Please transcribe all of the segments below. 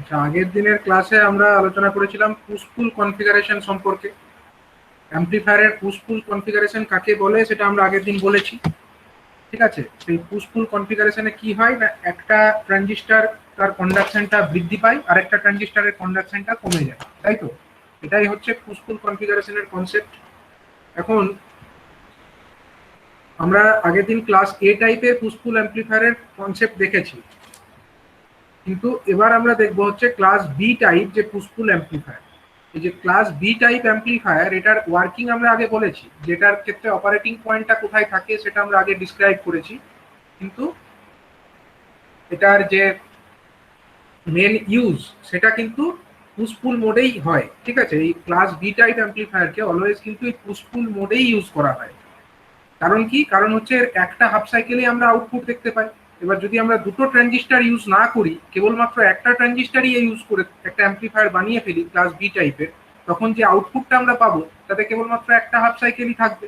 আচ্ছা, আগের দিনের ক্লাসে আমরা আলোচনা করেছিলাম পুশ পুল কনফিগারেশন সম্পর্কে। অ্যাম্প্লিফায়ারের পুশ পুল কনফিগারেশন কাকে বলে সেটা আমরা আগের দিন বলেছি। ঠিক আছে, সেই পুশ পুল কনফিগারেশনে কি হয় না, একটা ট্রানজিস্টর তার কন্ডাকশনটা বৃদ্ধি পায় আর একটা ট্রানজিস্টরের কন্ডাকশনটা কমে যায়, তাই তো? এটাই হচ্ছে পুশ পুল কনফিগারেশনের কনসেপ্ট। এখন আমরা আগের দিন ক্লাস এ টাইপের পুশ পুল অ্যাম্প্লিফায়ারের কনসেপ্ট দেখেছি, কিন্তু এবার আমরা দেখবো হচ্ছে ক্লাস বি টাইপ যে পুশ পুল অ্যাম্প্লিফায়ার। এই যে ক্লাস বি টাইপ অ্যাম্প্লিফায়ার, এটার ওয়ার্কিং আমরা আগে বলেছি, যেটার ক্ষেত্রে অপারেটিং পয়েন্টটা কোথায় থাকে সেটা আমরা আগে ডিসক্রাইব করেছি, কিন্তু এটার যে মেন ইউজ সেটা কিন্তু পুশ পুল মোডেই হয়। ঠিক আছে, এই ক্লাস বি টাইপ অ্যাম্প্লিফায়ারকে অলওয়েজ কিন্তু এই পুশ পুল মোডেই ইউজ করা হয়। কারণ কি? কারণ হচ্ছে একটা হাফ সাইকেলে আমরা আউটপুট দেখতে পাই। এবার যদি আমরা দুটো ট্রানজিস্টার ইউজ না করি, কেবলমাত্র একটা ট্রানজিস্টারই ইউজ করে একটা অ্যাম্প্লিফায়ার বানিয়ে ফেলি ক্লাস বি টাইপের, তখন যে আউটপুটটা আমরা পাবো তাতে কেবলমাত্র একটা হাফ সাইকেলই থাকবে।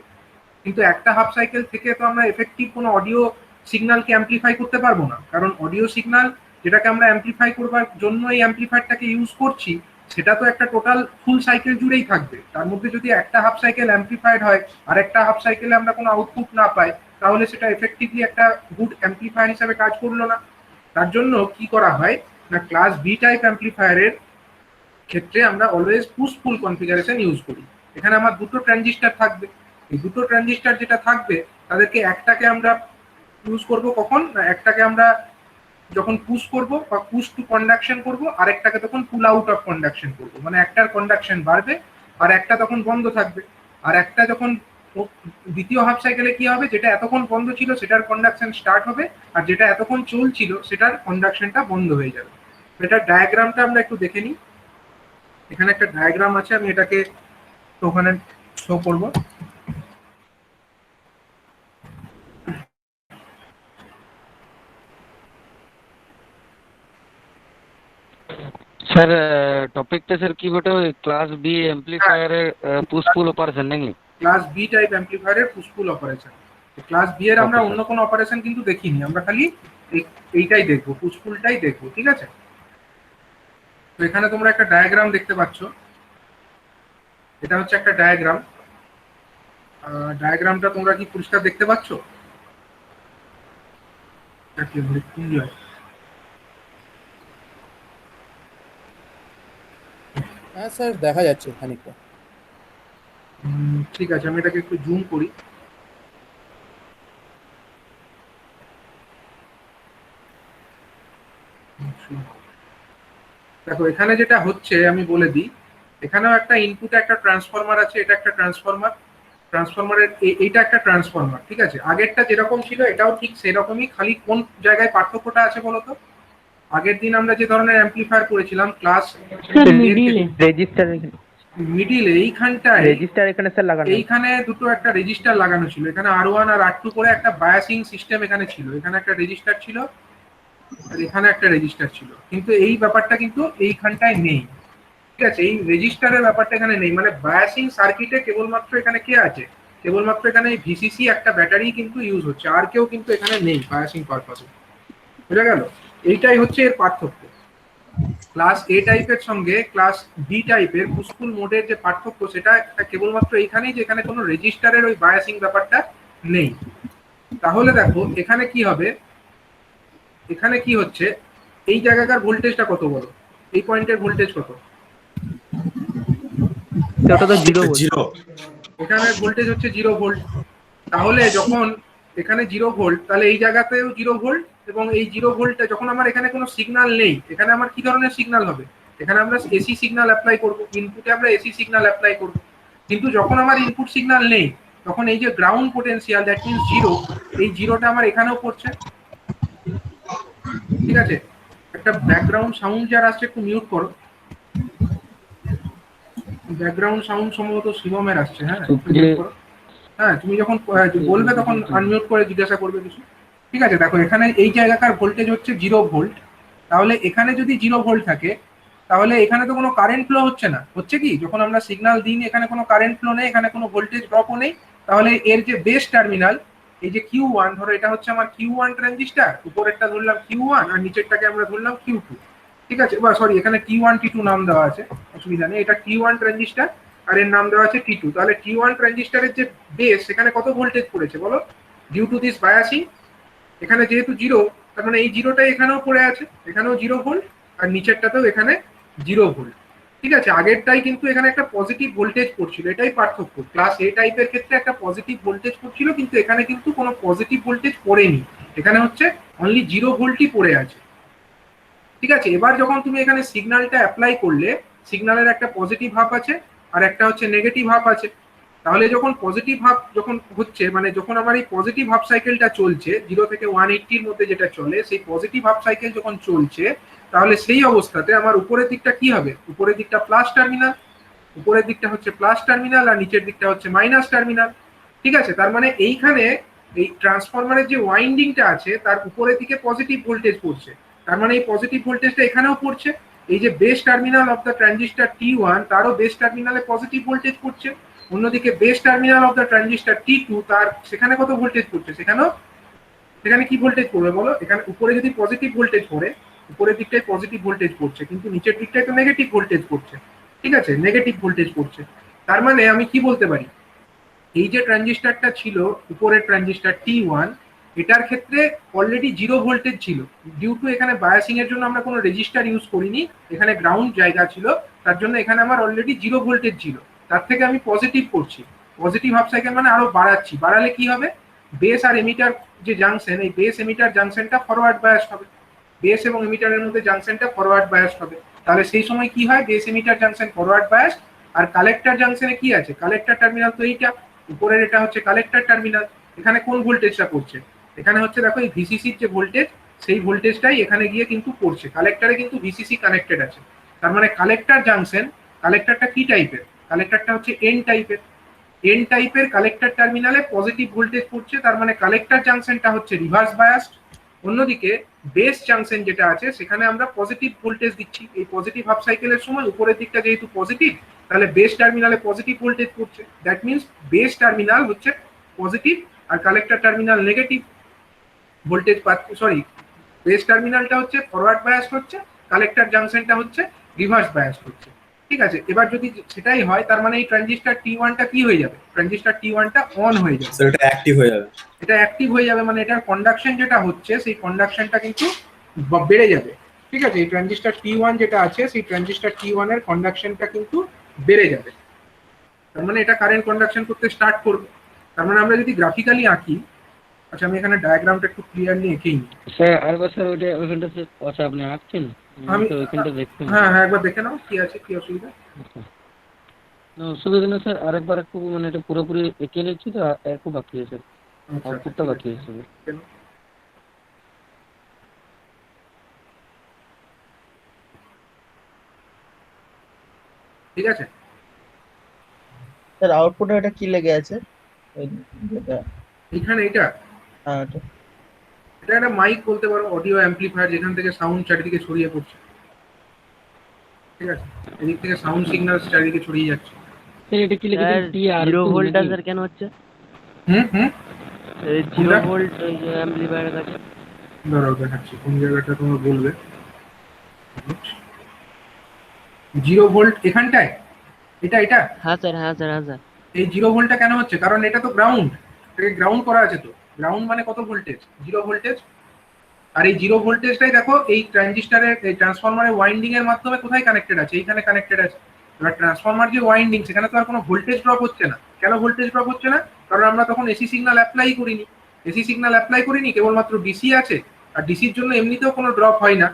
কিন্তু একটা হাফ সাইকেল থেকে তো আমরা এফেক্টিভ কোনো অডিও সিগন্যালকে অ্যাম্প্লিফাই করতে পারবো না, কারণ অডিও সিগন্যাল যেটাকে আমরা অ্যাম্প্লিফাই করবার জন্য এই অ্যাম্প্লিফায়ারটাকে ইউজ করছি, সেটা তো একটা টোটাল ফুল সাইকেল জুড়েই থাকবে। তার মধ্যে যদি একটা হাফ সাইকেল অ্যাম্প্লিফাইড হয় আর একটা হাফ সাইকেলে আমরা কোনো আউটপুট না পাই, তাহলে সেটা এফেক্টিভলি একটা গুড অ্যাম্প্লিফায়ার হিসাবে কাজ করলো না। তার জন্য কি করা হয় না, ক্লাস বি টাইপ অ্যাম্প্লিফায়ারের ক্ষেত্রে আমরা অলওয়েজ পুশ পুল কনফিগারেশন ইউজ করি। এখানে আমার দুটো ট্রানজিস্টার থাকবে, এই দুটো ট্রানজিস্টার যেটা থাকবে তাদেরকে একটাকে আমরা ইউজ করব কখন না, একটাকে আমরা যখন পুশ করব বা পুশ টু কন্ডাকশন করব, আরেকটাকে তখন পুল আউট অফ কন্ডাকশন করব, মানে একটার কন্ডাকশন বাড়বে আর একটা তখন বন্ধ থাকবে। আর একটা যখন দ্বিতীয় হাফ সাইকেলে কি হবে, যেটা এতক্ষণ বন্ধ ছিল সেটার কন্ডাকশন স্টার্ট হবে, আর যেটা এতক্ষণ চলছিল সেটার কন্ডাকশনটা বন্ধ হয়ে যাবে। এটার ডায়াগ্রামটা আমরা একটু দেখে নিই। এখানে একটা ডায়াগ্রাম আছে, আমি এটাকে ওখানে শো করব। স্যার টপিকটা স্যার কি বটে, ওই ক্লাস বি এমপ্লিফায়ারের পুশ পুল অপারেশন নাকি? ক্লাস বি টাইপ অ্যাম্প্লিফায়ারের পুশ পুল অপারেশন। ক্লাস বি এর আমরা ওকে অন্য স্যার। কোনো অপারেশন কিন্তু দেখিনি, আমরা খালি এইটাই দেখবো, পুশ পুলটাই দেখবো। ঠিক আছে, তো এখানে তোমরা একটা ডায়াগ্রাম দেখতে পাচ্ছ, এটা হচ্ছে একটা ডায়াগ্রাম। ডায়াগ্রামটা তোমরা কি পরিষ্কার দেখতে পাচ্ছ? মৃত্যুঞ্জয়, হ্যাঁ স্যার, দেখা যাচ্ছে খানিকটা। ঠিক আছে, আমি এটাকে একটু জুম করি। দেখো এখানে যেটা হচ্ছে আমি বলে দিই, এখানেও একটা ইনপুটে একটা ট্রান্সফরমার আছে, এটা একটা ট্রান্সফরমার, ট্রান্সফরমারের এইটা একটা ট্রান্সফরমার। ঠিক আছে, আগেরটা যেরকম ছিল এটাও ঠিক সেরকমই, খালি কোন জায়গায় পার্থক্যটা আছে বলতো? আগের দিন আমরা যে ধরনের অ্যাম্প্লিফায়ার করেছিলাম ক্লাস মিডিলে, এইখানটায় রেজিস্টার এখানে স্যার লাগানো, এইখানে দুটো একটা রেজিস্টার লাগানো ছিল, এখানে R1 আর R2 করে একটা বায়াসিং সিস্টেম এখানে ছিল, এখানে একটা রেজিস্টার ছিল আর এখানে একটা রেজিস্টার ছিল, কিন্তু এই ব্যাপারটা কিন্তু এইখানটায় নেই। ঠিক আছে, এই রেজিস্টারের ব্যাপারটা এখানে নেই, মানে বায়াসিং সার্কিটে কেবলমাত্র এখানে কে আছে, কেবলমাত্র এখানে ভিসিসি একটা ব্যাটারি কিন্তু ইউজ হচ্ছে, আর কেউ কিন্তু এখানে নেই বায়াসিং পারপাসে। বুঝা গেল? এইটাই হচ্ছে এর পার্থক্য। ক্লাস এ টাইপের সঙ্গে ক্লাস বি টাইপের পুশ পুল মোডের যে পার্থক্য, সেটা কেবলমাত্র এইখানেই, যে এখানে কোনো রেজিস্টারের ওই বায়াসিং ব্যাপারটা নেই। তাহলে দেখো এখানে কি হবে, এখানে কি হচ্ছে, এই জায়গাকার ভোল্টেজটা কত বলো, এই পয়েন্টের ভোল্টেজ কত? ওটা তো জিরো জিরো। এখানে ভোল্টেজ হচ্ছে 0 ভোল্ট। তাহলে যখন এখানে 0 ভোল্ট, তাহলে এই জায়গাতেও 0 ভোল্ট, এবং এই 0 ভোল্টে যখন আমার এখানে কোনো সিগন্যাল নেই, এখানে আমার কি ধরনের সিগন্যাল হবে? এখানে আমরা এসি সিগন্যাল অ্যাপ্লাই করব, ইনপুটে আমরা এসি সিগন্যাল অ্যাপ্লাই করব। কিন্তু যখন আমার ইনপুট সিগন্যাল নেই, তখন এই যে গ্রাউন্ড পোটেনশিয়াল, দ্যাট মিনস 0, এই 0টা আমার এখানেও পড়ছে। ঠিক আছে, একটা ব্যাকগ্রাউন্ড সাউন্ড যারা আসছে একটু মিউট করো, ব্যাকগ্রাউন্ড সাউন্ড সম্ভবত শিবমের আসছে। হ্যাঁ, মিউট করো। হ্যাঁ, তুমি যখন বলবে তখন আনমিউট করে জিজ্ঞাসা করবে কিছু। ঠিক আছে, দেখো এখানে এই জায়গাকার ভোল্টেজ হচ্ছে 0 ভোল্ট। তাহলে এখানে যদি 0 ভোল্ট থাকে, তাহলে এখানে তো কোনো কারেন্ট ফ্লো হচ্ছে না, হচ্ছে কি? যখন আমরা সিগন্যাল দিই এখানে কোনো কারেন্ট ফ্লো নেই, এখানে কোনো ভোল্টেজ ড্রপও নেই। তাহলে এর যে বেস টার্মিনাল, এই যে Q1, ধরো এটা হচ্ছে আমার Q1 ট্রানজিস্টার, উপরেরটা ধরলাম Q1 আর নিচেরটাকে আমরা ধরলাম Q2। ঠিক আছে, বা সরি এখানে T1 T2 নাম দেওয়া আছে, অসুবিধা নেই, এটা T1 ট্রানজিস্টার আর এর নাম দেওয়া আছে T2। তাহলে T1 ট্রানজিস্টারের যে বেস সেখানে কত ভোল্টেজ পড়েছে বলো, ডিউ টু দিস বায়াসিং। এখানে যেহেতু জিরো, তার মানে এই জিরোটাই এখানেও পড়ে আছে, এখানেও 0 ভোল্ট, আর নিচেরটাতেও এখানে 0 ভোল্ট। ঠিক আছে, আগেরটাই কিন্তু এখানে একটা পজিটিভ ভোল্টেজ পড়ছিল, এটাই পার্থক্য। ক্লাস এ টাইপের ক্ষেত্রে একটা পজিটিভ ভোল্টেজ পড়ছিল, কিন্তু এখানে কিন্তু কোনো পজিটিভ ভোল্টেজ পড়েনি, এখানে হচ্ছে অনলি 0 ভোল্টই পড়ে আছে। ঠিক আছে, এবার যখন তুমি এখানে সিগন্যালটা অ্যাপ্লাই করলে, সিগন্যালের একটা পজিটিভ হাফ আছে আর একটা হচ্ছে নেগেটিভ হাফ আছে। তাহলে যখন পজিটিভ হাফ যখন হচ্ছে, মানে যখন আমার এই পজিটিভ হাফ সাইকেলটা চলছে 0 থেকে 180-র মধ্যে যেটা চলে, সেই পজিটিভ হাফ সাইকেল যখন চলছে, তাহলে সেই অবস্থাতে আমার উপরের দিকটা কি হবে, উপরের দিকটা প্লাস টার্মিনাল, উপরের দিকটা হচ্ছে প্লাস টার্মিনাল আর নিচের দিকটা হচ্ছে মাইনাস টার্মিনাল। ঠিক আছে, তার মানে এইখানে এই ট্রান্সফরমারের যে ওয়াইন্ডিংটা আছে তার উপরের দিকে পজিটিভ ভোল্টেজ পড়ছে, তার মানে এই পজিটিভ ভোল্টেজটা এখানেও পড়ছে। এই যে base terminal of the transistor T1 তারও বেস টার্মিনালে পজিটিভ ভোল্টেজ পড়ছে। অন্যদিকে base terminal of the transistor T2 তার সেখানে কত ভোল্টেজ পড়ছে, সেখানেও, সেখানে কি ভোল্টেজ পড়বে বলো, এখানে উপরে যদি পজিটিভ ভোল্টেজ পড়ে, উপরের দিকটায় পজিটিভ ভোল্টেজ পড়ছে, কিন্তু নিচের দিকটায় তো নেগেটিভ ভোল্টেজ পড়ছে। ঠিক আছে, নেগেটিভ ভোল্টেজ পড়ছে। তার মানে আমি কি বলতে পারি, এই যে ট্রানজিস্টারটা ছিল উপরের ট্রানজিস্টার T1, এটার ক্ষেত্রে অলরেডি 0 ভোল্টেজ ছিল, ডিউ টু এখানে বায়াসিং এর জন্য আমরা কোনো রেজিস্টার ইউজ করিনি, এখানে গ্রাউন্ড জায়গা ছিল, তার জন্য এখানে আমার অলরেডি 0 ভোল্টেজ ছিল। তার থেকে আমি পজিটিভ করছি, পজিটিভ হাফ সাইকেল মানে আরো বাড়াচ্ছি, বাড়ালে কি হবে, বেস আর এমিটার যে জাংশন, এই বেস এমিটার জাংশনটা ফরওয়ার্ড বায়াস হবে, বেস এবং এমিটারের মধ্যে জাংশনটা ফরওয়ার্ড বায়াস হবে। তাহলে সেই সময় কি হয়, base emitter junction forward bias, আর কালেক্টর জাংশনে কি আছে, কালেক্টর টার্মিনাল তো এইটা, উপরের এটা হচ্ছে কালেক্টর টার্মিনাল। এখানে কোন ভোল্টেজটা পড়ছে, এখানে হচ্ছে দেখো এই ভিসিসির যে ভোল্টেজ, সেই ভোল্টেজটাই এখানে গিয়ে কিন্তু পড়ছে, কালেক্টরে কিন্তু ভিসিসি কানেক্টেড আছে। তার মানে কালেক্টর জাংশন, কালেক্টরটা কি টাইপের, কালেক্টরটা হচ্ছে এন টাইপের, এন টাইপের কালেক্টর টার্মিনালে পজিটিভ ভোল্টেজ পড়ছে, তার মানে কালেক্টর জাংশনটা হচ্ছে রিভার্স বায়াসড। অন্যদিকে বেস জাংশন যেটা আছে সেখানে আমরা পজিটিভ ভোল্টেজ দিচ্ছি, এই পজিটিভ হাফ সাইকেলের সময় উপরের দিকটা যেহেতু পজিটিভ, তাহলে বেস টার্মিনালে পজিটিভ ভোল্টেজ পড়ছে, দ্যাট মিনস বেস টার্মিনাল হচ্ছে পজিটিভ আর কালেক্টর টার্মিনাল নেগেটিভ ভোল্টেজ পাচ্ছে, সরি, বেস টার্মিনালটা হচ্ছে ফরওয়ার্ড বায়াস হচ্ছে, কালেক্টর জাংশনটা হচ্ছে রিভার্স বায়াস হচ্ছে। ঠিক আছে, এবার যদি সেটাই হয় তার মানে এই ট্রানজিস্টার T1টা কি হয়ে যাবে, ট্রানজিস্টার T1টা অন হয়ে যাবে, স্যার এটা অ্যাক্টিভ হয়ে যাবে। এটা অ্যাক্টিভ হয়ে যাবে, মানে এটার কন্ডাকশন যেটা হচ্ছে সেই কন্ডাকশনটা কিন্তু বেড়ে যাবে। ঠিক আছে, এই ট্রানজিস্টার T1 যেটা আছে সেই ট্রানজিস্টার T1 এর কন্ডাকশনটা কিন্তু বেড়ে যাবে, তার মানে এটা কারেন্ট কন্ডাকশন করতে স্টার্ট করবে। তার মানে আমরা যদি গ্রাফিক্যালি আঁকি, আচ্ছা আমি এখানে ডায়াগ্রামটা একটু ক্লিয়ারলি এঁকেই নিই। স্যার আরেকবার স্যার ওইটা ওইখানটা স্যার, আচ্ছা আপনি আঁকছেন, আমি তো ওইখানটা দেখতে হবে। হ্যাঁ হ্যাঁ একবার দেখে নাও কি আছে, কি অসুবিধা। না অসুবিধা নেই স্যার, আরেকবার একটু মানে এটা পুরোপুরি এঁকে নিচ্ছি তো, একটু বাকি আছে, আচ্ছা আউটপুটটা বাকি আছে। কেন? ঠিক আছে, স্যার আউটপুটে এটা কি লেগে আছে ওই যেটা? এখানে এটা হ্যাঁ ওটা। এটা একটা মাইক বলতে পারো, অডিও অ্যাম্পলিফায়ার, যেখান থেকে সাউন্ড চারিদিকে ছড়িয়ে পড়ছে। ঠিক আছে, এদিক থেকে সাউন্ড সিগন্যাল চারিদিকে ছড়িয়ে যাচ্ছে। স্যার এটা কি লিখেছেন, টি আর 0 ভোল্টটা স্যার কেন হচ্ছে? হুম হুম, এই 0 ভোল্ট ওই যে অ্যাম্পলিফায়ারের কাছে। দাঁড়াও দেখাচ্ছি কোন জায়গাটা তোমরা বলবে। 0 ভোল্ট এখানটায়, এটা এটা হ্যাঁ স্যার, হ্যাঁ স্যার, হ্যাঁ স্যার। এই 0 ভোল্টটা কেন হচ্ছে, কারণ এটা তো গ্রাউন্ড, এটাকে গ্রাউন্ড করা আছে, তো গ্রাউন্ড মানে কত ভোল্টেজ, 0 ভোল্টেজ। আর এই 0 ভোল্টেজটাই দেখো এই ট্রানজিস্টারের, এই ট্রান্সফরমারের ওয়াইন্ডিং এর মাধ্যমে কোথায় কানেক্টেড আছে, এইখানে কানেক্টেড আছে। এবার ট্রান্সফরমার যে ওয়াইন্ডিং সেখানে তো আর কোনো ভোল্টেজ ড্রপ হচ্ছে না, কেন ভোল্টেজ ড্রপ হচ্ছে না, কারণ আমরা তখন এসি সিগন্যাল অ্যাপ্লাই করিনি, এসি সিগন্যাল অ্যাপ্লাই করিনি, কেবলমাত্র ডিসি আছে। আর ডিসির জন্য এমনিতেও কোনো ড্রপ হয় না,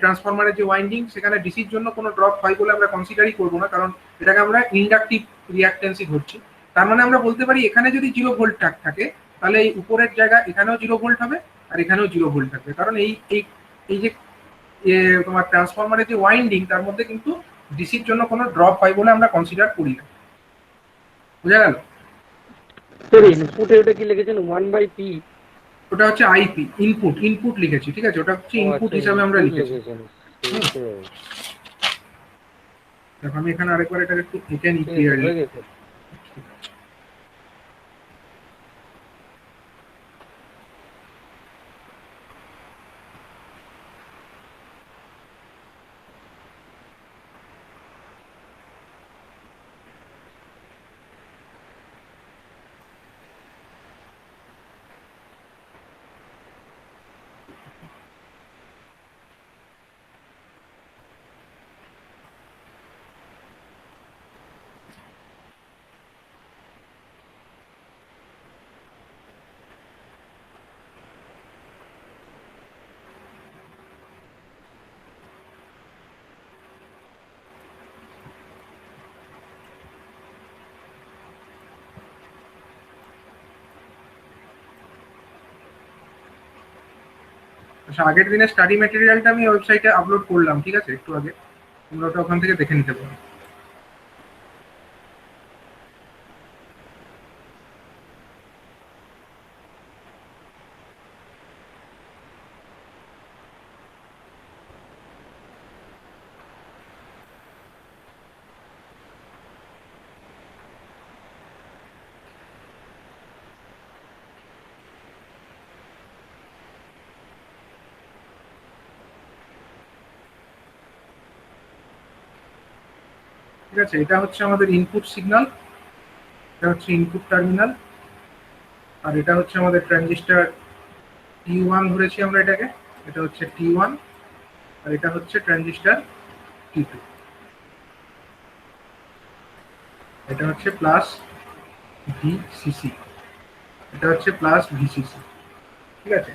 ট্রান্সফরমারের যে ওয়াইন্ডিং সেখানে ডিসির জন্য কোনো ড্রপ হয় বলে আমরা কনসিডারই করবো না, কারণ এটাকে আমরা ইন্ডাকটিভ রিঅ্যাকটেন্সই ধরছি। তার মানে আমরা বলতে পারি এখানে যদি 0 ভোল্ট থাকে, তাহলে এই উপরের জায়গা এখানেও 0 ভোল্ট হবে আর এখানেও 0 ভোল্ট থাকবে, কারণ এই এই এই যে তোমার ট্রান্সফরমারের যে ওয়াইন্ডিং তার মধ্যে কিন্তু ডিসির জন্য কোনো ড্রপ হয় বলে আমরা কনসিডার করি না। বুঝা গেল? স্যার ইনপুটে ওটা কি লিখেছেন 1/p? ওটা হচ্ছে আইপি, ইনপুট, ইনপুট লিখেছি। ঠিক আছে, ওটা হচ্ছে ইনপুট হিসাবে আমরা লিখেছি। দেখো আমি এখানে আরেকবার এটাকে একটু এঁকে নিই ক্লিয়ারলি। আচ্ছা, আগের দিনের স্টাডি ম্যাটেরিয়ালটা আমি ওয়েবসাইটে আপলোড করলাম, ঠিক আছে, একটু আগে, তোমরা ওটা ওখান থেকে দেখে নিতে পারো। ঠিক আছে, এটা হচ্ছে আমাদের ইনপুট সিগন্যাল, এটা হচ্ছে ইনপুট টার্মিনাল, আর এটা হচ্ছে আমাদের ট্রানজিস্টার T1 ধরেছি আমরা এটাকে, এটা হচ্ছে T1, আর এটা হচ্ছে ট্রানজিস্টার T2, এটা হচ্ছে প্লাস ভিসিসি, এটা হচ্ছে প্লাস ভিসিসি। ঠিক আছে,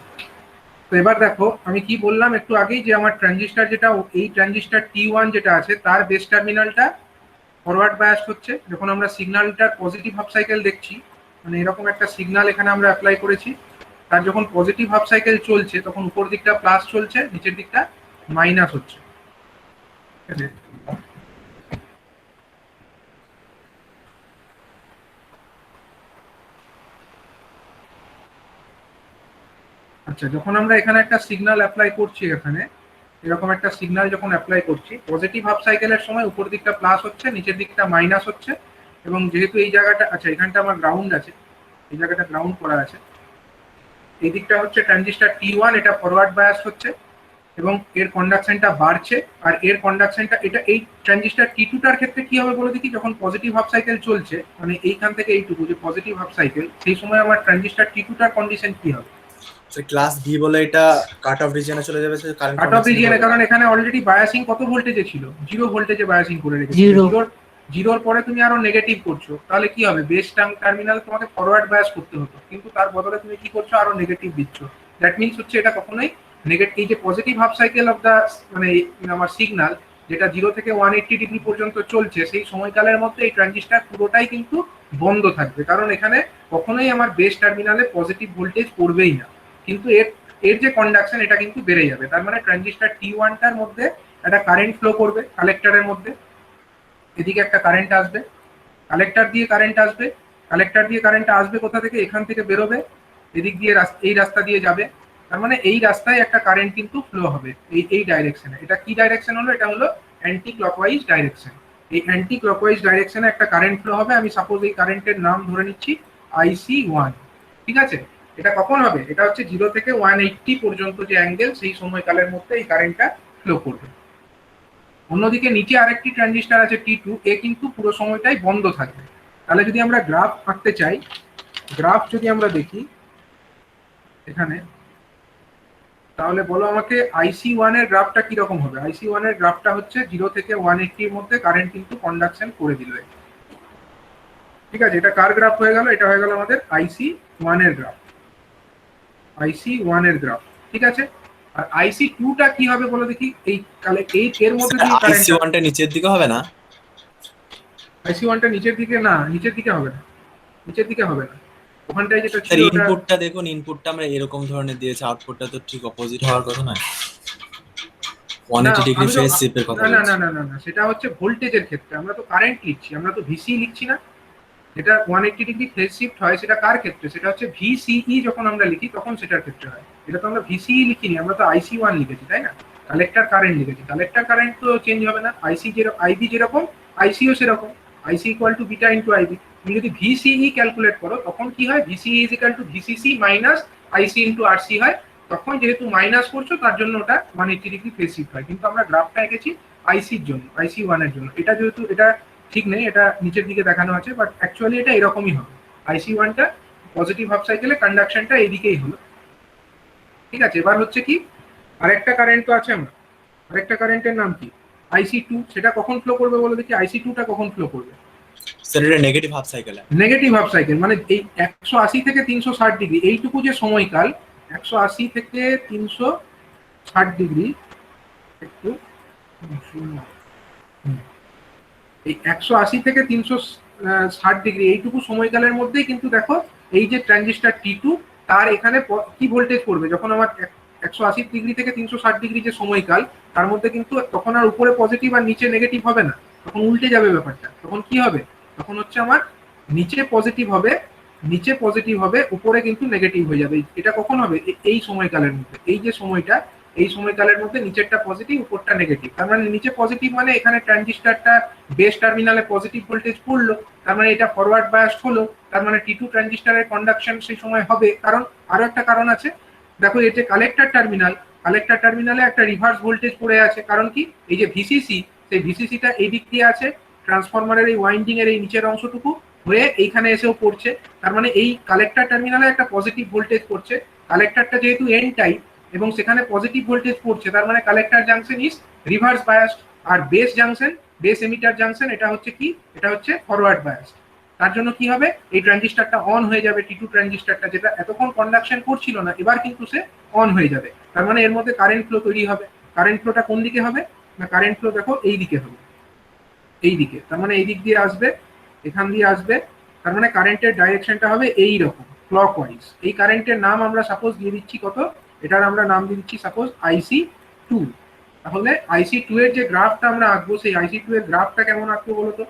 তো এবার দেখো আমি কি বললাম একটু আগেই, যে আমার ট্রানজিস্টার যেটা, এই ট্রানজিস্টার T1 যেটা আছে তার বেস টার্মিনালটা ফরওয়ার্ড বায়াস হচ্ছে। যখন আমরা সিগন্যালটার পজিটিভ হাফ সাইকেল দেখছি, মানে এরকম একটা সিগন্যাল এখানে আমরা অ্যাপ্লাই করেছি, তার যখন পজিটিভ হাফ সাইকেল চলছে তখন উপর দিকটা প্লাস চলছে, নিচের দিকটা মাইনাস হচ্ছে। ঠিক আছে, আচ্ছা, যখন আমরা এখানে একটা সিগন্যাল অ্যাপ্লাই করছি, এখানে এরকম একটা সিগন্যাল যখন অ্যাপ্লাই করছি, পজিটিভ হাফ সাইকেলের সময় উপর দিকটা প্লাস হচ্ছে, নিচের দিকটা মাইনাস হচ্ছে। এবং যেহেতু এই জায়গাটা, আচ্ছা এখানটা আমার গ্রাউন্ড আছে, এই জায়গাটা গ্রাউন্ড করা আছে, এই দিকটা হচ্ছে ট্রানজিস্টার T1, এটা ফরওয়ার্ড বায়াস হচ্ছে এবং এর কন্ডাকশনটা বাড়ছে। আর এর কন্ডাকশনটা, এটা এই ট্রানজিস্টার T2টার ক্ষেত্রে কি হবে বলে দেখি, যখন পজিটিভ হাফ সাইকেল চলছে, মানে এইখান থেকে এইটুকু যে পজিটিভ হাফ সাইকেল, সেই সময় আমার ট্রানজিস্টার T2টার কন্ডিশন কি হবে? ক্লাস বি বলে এটা কাট অফ রিজিয়নে চলে যাবে, কারেন্ট কাট অফ রিজিয়নে, কারণ এখানে অলরেডি বায়াসিং কত ভোল্টেজে ছিল, 0 ভোল্টেজে বায়াসিং করে রেখেছি। জিরোর পরে তুমি আরো নেগেটিভ করছো, তাহলে কি হবে, বেস টার্মিনাল তোমাকে ফরওয়ার্ড বায়াস করতে হতো, কিন্তু তার বদলে তুমি কি করছো, আরো নেগেটিভ দিচ্ছ। দ্যাট মিনস হচ্ছে এটা কখনোই নেগেটিভ, এই যে positive half cycle of the, মানে আমার সিগন্যাল যেটা 0 থেকে 180 ডিগ্রি পর্যন্ত চলছে, সেই সময়কালের মধ্যে এই ট্রানজিস্টার পুরোটাই কিন্তু বন্ধ থাকবে, কারণ এখানে কখনোই আমার বেস টার্মিনালে পজিটিভ ভোল্টেজ পড়বেই না। কিন্তু এর যে কন্ডাকশন, এটা কিন্তু বেড়ে যাবে। তার মানে ট্রানজিস্টার T1টার মধ্যে একটা কারেন্ট ফ্লো করবে কালেক্টরের মধ্যে, এদিকে একটা কারেন্ট আসবে, কালেক্টর দিয়ে কারেন্ট আসবে, কালেক্টর দিয়ে কারেন্টটা আসবে কোথা থেকে, এখান থেকে বেরোবে, এদিক দিয়ে এই রাস্তা দিয়ে যাবে। তার মানে এই রাস্তায় একটা কারেন্ট কিন্তু ফ্লো হবে এই ডাইরেকশনে। এটা কি ডাইরেকশন হলো, এটা হলো অ্যান্টি ক্লকওয়াইজ ডাইরেকশন। এই অ্যান্টি ক্লকওয়াইজ ডাইরেকশনে একটা কারেন্ট ফ্লো হবে। আমি সাপোজ এই কারেন্টের নাম ধরে নিচ্ছি IC1। ঠিক আছে, এটা কখন হবে, এটা হচ্ছে 0 থেকে 180 পর্যন্ত যে অ্যাঙ্গেল, সেই সময়কালের মধ্যে এই কারেন্টটা ফ্লো করবে। অন্যদিকে নিচে আরেকটি ট্রানজিস্টার আছে T2, এ কিন্তু পুরো সময়টাই বন্ধ থাকবে। তাহলে যদি আমরা গ্রাফ আঁকতে চাই, গ্রাফ যদি আমরা দেখি এখানে, তাহলে বলো আমাকে IC1 এর গ্রাফটা কিরকম হবে। IC1 এর গ্রাফটা হচ্ছে 0 থেকে 180 এর মধ্যে কারেন্ট কিন্তু কন্ডাকশন করে দিল। ঠিক আছে, এটা কার গ্রাফ হয়ে গেল, এটা হয়ে গেল আমাদের IC1 এর গ্রাফ, IC1 এর গ্রাফ। ঠিক আছে, আর IC2টা কি হবে বলো দেখি, এই এর মধ্যে দিয়ে কারেন্ট, IC1টা নিচের দিকে হবে না, IC1টা নিচের দিকে না, নিচের দিকে হবে না, নিচের দিকে হবে না, ওখানটায় যেটা ছিল ওটা, ইনপুটটা দেখুন, ইনপুটটা আমরা এরকম ধরনের দিয়েছি, আউটপুটটা তো ঠিক অপোজিট হওয়ার কথা নয়, 180 ডিগ্রি ফেজ শিফটের কথা না বলছি। না না না না, সেটা হচ্ছে ভোল্টেজের ক্ষেত্রে, আমরা তো কারেন্ট লিখছি, আমরা তো ভিসি লিখছি না। যেটা 180 ডিগ্রি ফেজ শিফট হয় সেটা কার ক্ষেত্রে, সেটা হচ্ছে ভিসিই, যখন আমরা লিখি তখন সেটার ক্ষেত্রে হয়। এটা তো আমরা ভিসিই লিখিনি, আমরা তো IC1 লিখেছি, তাই না, কালেক্টর কারেন্ট লিখেছি। কালেক্টর কারেন্ট তো চেঞ্জ হবে না, আইবি যেরকম ICও সেরকম, IC equal to beta into IB. তুমি যদি ভিসিই ক্যালকুলেট করো তখন কি হয়, VCE is equal to VCC minus IC into RC হয়। তখন যেহেতু মাইনাস করছো তার জন্য ওটা 180 ডিগ্রি ফেজ শিফট হয়। কিন্তু আমরা গ্রাফটা এঁকেছি ICর জন্য, IC1 এর জন্য। এটা যেহেতু এটা ঠিক নেই, এটা নিচের দিকে দেখানো আছে, বাট অ্যাকচুয়ালি এটা এরকমই হবে। IC1টা পজিটিভ হাফ সাইকেলে কন্ডাকশনটা এইদিকেই হলো। ঠিক আছে, এবার হচ্ছে কি, আরেকটা কারেন্ট তো আছে, আমরা আরেকটা কারেন্টের নাম কি, IC2। সেটা কখন ফ্লো করবে বলে দেখি, IC2টা কখন ফ্লো করবে, স্যার এটা negative half cycle, negative half cycle, মানে এই 180 থেকে 360 ডিগ্রি এইটুকু যে সময়কাল, 180 থেকে 360 ডিগ্রি, একটু এই 180 থেকে 360 ডিগ্রি এইটুকু সময়কালের মধ্যেই কিন্তু দেখো এই যে ট্রানজিস্টার T2, তার এখানে কি ভোল্টেজ পড়বে, যখন আমার 180 ডিগ্রি থেকে 360 ডিগ্রি যে সময়কাল, তার মধ্যে কিন্তু তখন আর উপরে পজিটিভ আর নিচে নেগেটিভ হবে না, তখন উল্টে যাবে ব্যাপারটা। তখন কি হবে, তখন হচ্ছে আমার নিচে পজিটিভ হবে, উপরে কিন্তু নেগেটিভ হয়ে যাবে। এটা কখন হবে, এই সময়কালের মধ্যে, এই যে সময়টা, এই সময়কালের মধ্যে নিচেরটা পজিটিভ উপরটা নেগেটিভ। তার মানে নিচে পজিটিভ মানে এখানে ট্রানজিস্টরটা বেস টার্মিনালে পজিটিভ ভোল্টেজ পড়লো, তার মানে এটা ফরওয়ার্ড বায়াসড হলো, তার মানে T2 ট্রানজিস্টরের কন্ডাকশন সেই সময় হবে। কারণ আরো একটা কারণ আছে, দেখো এই যে কালেক্টর টার্মিনালে একটা রিভার্স ভোল্টেজ পড়ে আছে। কারণ কি, এই যে ভিসিসি, সেই ভিসিসিটা এই দিক দিয়ে আছে, ট্রান্সফরমারের এই ওয়াইন্ডিং এর এই নিচের অংশটুকু হয়ে এইখানে এসেও পড়ছে। তার মানে এই কালেক্টর টার্মিনালে একটা পজিটিভ ভোল্টেজ পড়ছে। কালেক্টরটা যেহেতু এন টাইপ এবং সেখানে পজিটিভ ভোল্টেজ পড়ছে, তার মানে collector junction is reverse biased. আর বেস এমিটার জাংশন এটা হচ্ছে কি, এটা হচ্ছে ফরওয়ার্ড বায়াসড। তার জন্য কি হবে, এই ট্রানজিস্টরটা অন হয়ে যাবে, T2 ট্রানজিস্টরটা যেটা এতক্ষণ কন্ডাকশন করছিল না, এবার কিন্তু সে অন হয়ে যাবে। তার মানে এর মধ্যে কারেন্ট ফ্লো তৈরি হবে। কারেন্ট ফ্লোটা কোন দিকে হবে না, কারেন্ট ফ্লো দেখো এই দিকে হবে, এই দিকে। তার মানে এই দিক দিয়ে আসবে, এখান দিয়ে আসবে, তার মানে কারেন্টের ডাইরেকশনটা হবে এই রকম ক্লকওয়াইজ। এই কারেন্টের নাম আমরা সাপোজ দিয়ে দিচ্ছি কত, এটার আমরা নাম দিয়ে দিচ্ছি সাপোজ IC2। তাহলে IC2 এর যে গ্রাফটা আমরা আঁকবো, সেই IC2 এর গ্রাফটা কেমন আঁকবো বলতো,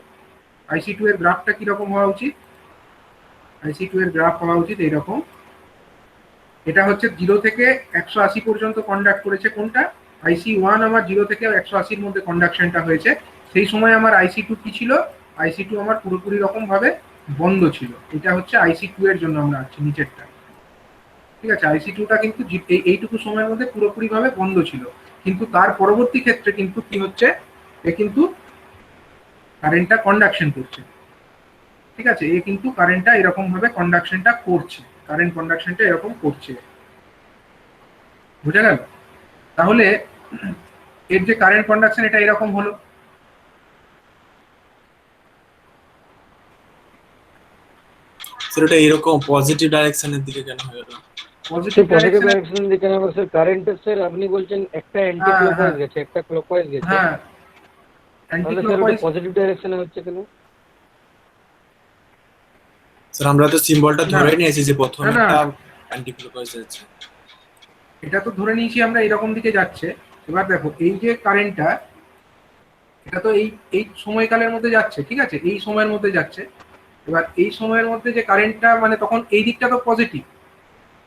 IC2 এর গ্রাফটা কিরকম হওয়া উচিত, IC2 এর গ্রাফ হওয়া উচিত এইরকম। এটা হচ্ছে 0 থেকে 180 পর্যন্ত কন্ডাক্ট করেছে কোনটা, IC1 আমার 0 থেকে 180 এর মধ্যে কন্ডাকশনটা হয়েছে। সেই সময় আমার IC2 কি ছিল, IC2 আমার পুরোপুরি রকম ভাবে বন্ধ ছিল। এটা হচ্ছে IC2 এর জন্য আমরা আছি নিচেরটা, ঠিক আছে। IC2টা কিন্তু এইটুকু সময়ের মধ্যে পুরোপুরি ভাবে বন্ধ ছিল, কিন্তু তার পরবর্তী ক্ষেত্রে কিন্তু কি হচ্ছে, এ কিন্তু কারেন্টটা কন্ডাকশন করছে, ঠিক আছে। এ কিন্তু কারেন্টটা এরকম ভাবে কন্ডাকশনটা করছে, কারেন্ট কন্ডাকশনটা এরকম করছে, বুঝা গেল। তাহলে এর যে কারেন্ট কন্ডাকশন এটা এরকম হলো। স্যার ওটা এরকম পজিটিভ ডাইরেকশনের দিকে কেন হয়ে গেল? পজিটিভ ডাইরেকশন দিকে না স্যার, কারেন্টের স্যার আপনি বলছেন একটা অ্যান্টি ক্লকওয়াইজ গেছে, একটা ক্লকওয়াইজ গেছে, হ্যাঁ, অ্যান্টি তাহলে স্যার ক্লকওয়াইজ পজিটিভ ডাইরেকশনে হচ্ছে কেন? স্যার আমরা তো সিম্বলটা না। ধরে নিয়েছি যে প্রথম না, না। একটা অ্যান্টি ক্লকওয়াইজ আছে। এটা তো ধরে নিয়েছি আমরা এরকম দিকে যাচ্ছে। এবার দেখো এই যে কারেন্টটা, এটা তো এই সময়কালের মধ্যে যাচ্ছে, ঠিক আছে, এই সময়ের মধ্যে যাচ্ছে। এবার এই সময়ের মধ্যে যে কারেন্টটা, মানে তখন এই দিকটা তো পজিটিভ,